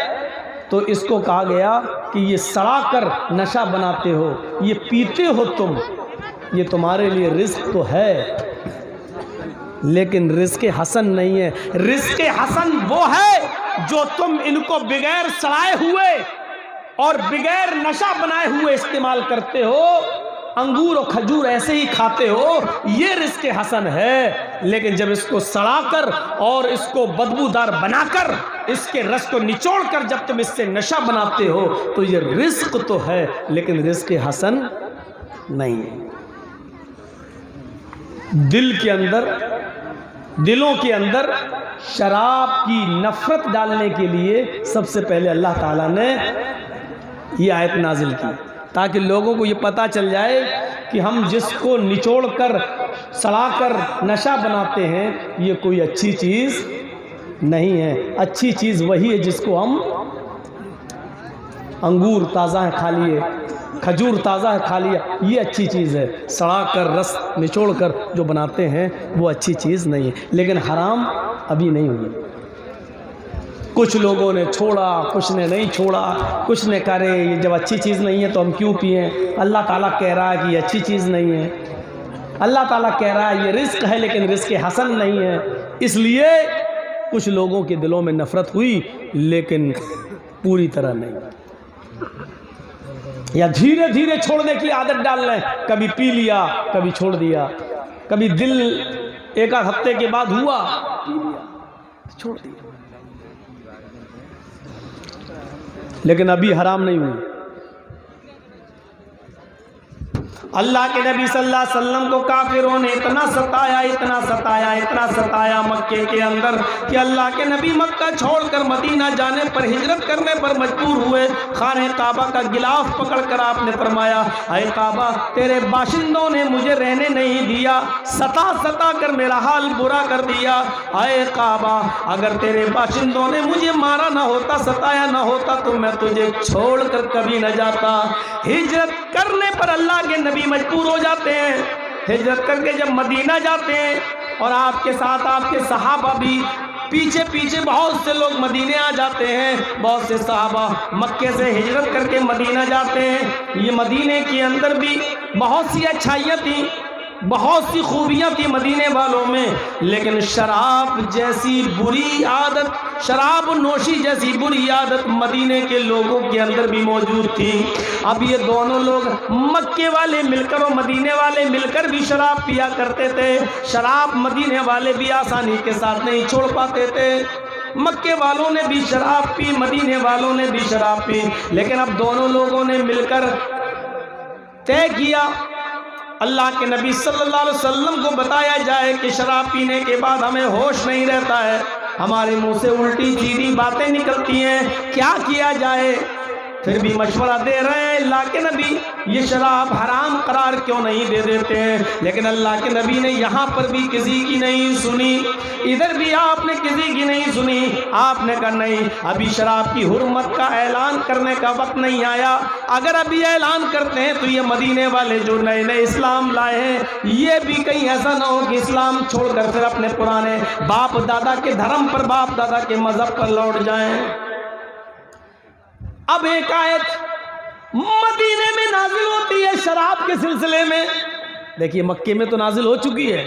[SPEAKER 1] تو اس کو کہا گیا کہ یہ سڑا کر نشہ بناتے ہو، یہ پیتے ہو تم، یہ تمہارے لیے رزق تو ہے لیکن رزق حسن نہیں ہے۔ رزق حسن وہ ہے جو تم ان کو بغیر سڑائے ہوئے اور بغیر نشہ بنائے ہوئے استعمال کرتے ہو، انگور اور کھجور ایسے ہی کھاتے ہو، یہ رزق حسن ہے۔ لیکن جب اس کو سڑا کر اور اس کو بدبودار بنا کر اس کے رس کو نچوڑ کر جب تم اس سے نشہ بناتے ہو تو یہ رزق تو ہے لیکن رزق حسن نہیں ہے۔ دلوں کے اندر شراب کی نفرت ڈالنے کے لیے سب سے پہلے اللہ تعالیٰ نے یہ آیت نازل کی تاکہ لوگوں کو یہ پتہ چل جائے کہ ہم جس کو نچوڑ کر سڑا کر نشہ بناتے ہیں یہ کوئی اچھی چیز نہیں ہے۔ اچھی چیز وہی ہے جس کو ہم انگور تازہ ہے کھا لیے، کھجور تازہ ہے کھا لیا، یہ اچھی چیز ہے۔ سڑا کر رس نچوڑ کر جو بناتے ہیں وہ اچھی چیز نہیں ہے، لیکن حرام ابھی نہیں ہوئی۔ کچھ لوگوں نے چھوڑا، کچھ نے نہیں چھوڑا، کچھ نے کہا رہے یہ جب اچھی چیز نہیں ہے تو ہم کیوں پئیں؟ اللہ تعالیٰ کہہ رہا ہے کہ یہ اچھی چیز نہیں ہے، اللہ تعالیٰ کہہ رہا ہے یہ رزق ہے لیکن رزق حسن نہیں ہے۔ اس لیے کچھ لوگوں کے دلوں میں نفرت ہوئی لیکن پوری طرح نہیں، یا دھیرے دھیرے چھوڑنے کی عادت ڈال لیں، کبھی پی لیا کبھی چھوڑ دیا، کبھی دل ایک آدھ ہفتے کے بعد ہوا پی لیا چھوڑ دیا، لیکن ابھی حرام نہیں ہوئی۔ اللہ کے نبی صلی اللہ علیہ وسلم کو کافروں نے اتنا ستایا مکے کے اندر کہ اللہ کے نبی مکہ چھوڑ کر مدینہ جانے پر، ہجرت کرنے پر مجبور ہوئے۔ خانہ کعبہ کا غلاف پکڑ کر آپ نے فرمایا اے کعبہ تیرے باشندوں نے مجھے رہنے نہیں دیا، ستا کر میرا حال برا کر دیا۔ اے کعبہ اگر تیرے باشندوں نے مجھے مارا نہ ہوتا، ستایا نہ ہوتا تو میں تجھے چھوڑ کر کبھی نہ جاتا۔ ہجرت کرنے پر اللہ کے نبی مجبور ہو جاتے ہیں، ہجرت کر کے جب مدینہ جاتے ہیں اور آپ کے ساتھ آپ کے صحابہ بھی پیچھے پیچھے بہت سے لوگ مدینے آ جاتے ہیں، بہت سے صحابہ مکے سے ہجرت کر کے مدینہ جاتے ہیں۔ یہ مدینے کے اندر بھی بہت سی اچھائیاں تھیں، بہت سی خوبیاں تھی مدینے والوں میں، لیکن شراب جیسی بری عادت، شراب نوشی جیسی بری عادت مدینے کے لوگوں کے اندر بھی موجود تھی۔ اب یہ دونوں لوگ مکے والے مل کر اور مدینے والے مل کر بھی شراب پیا کرتے تھے۔ شراب مدینے والے بھی آسانی کے ساتھ نہیں چھوڑ پاتے تھے، مکے والوں نے بھی شراب پی، مدینے والوں نے بھی شراب پی، لیکن اب دونوں لوگوں نے مل کر طے کیا اللہ کے نبی صلی اللہ علیہ وسلم کو بتایا جائے کہ شراب پینے کے بعد ہمیں ہوش نہیں رہتا ہے، ہمارے منہ سے الٹی سیدھی باتیں نکلتی ہیں، کیا کیا جائے؟ پھر بھی مشورہ دے رہے ہیں اللہ کے نبی، یہ شراب حرام قرار کیوں نہیں دے دیتے ہیں؟ لیکن اللہ کے نبی نے یہاں پر بھی کسی کی نہیں سنی، ادھر بھی آپ نے کسی کی نہیں سنی۔ آپ نے کہا نہیں، ابھی شراب کی حرمت کا اعلان کرنے کا وقت نہیں آیا، اگر ابھی اعلان کرتے ہیں تو یہ مدینے والے جو نئے نئے اسلام لائے ہیں یہ بھی کہیں ایسا نہ ہو کہ اسلام چھوڑ کر پھر اپنے پرانے باپ دادا کے دھرم پر، باپ دادا کے مذہب پر لوٹ جائیں۔ اب ایک آیت مدینے میں نازل ہوتی ہے شراب کے سلسلے میں، دیکھیے مکے میں تو نازل ہو چکی ہے،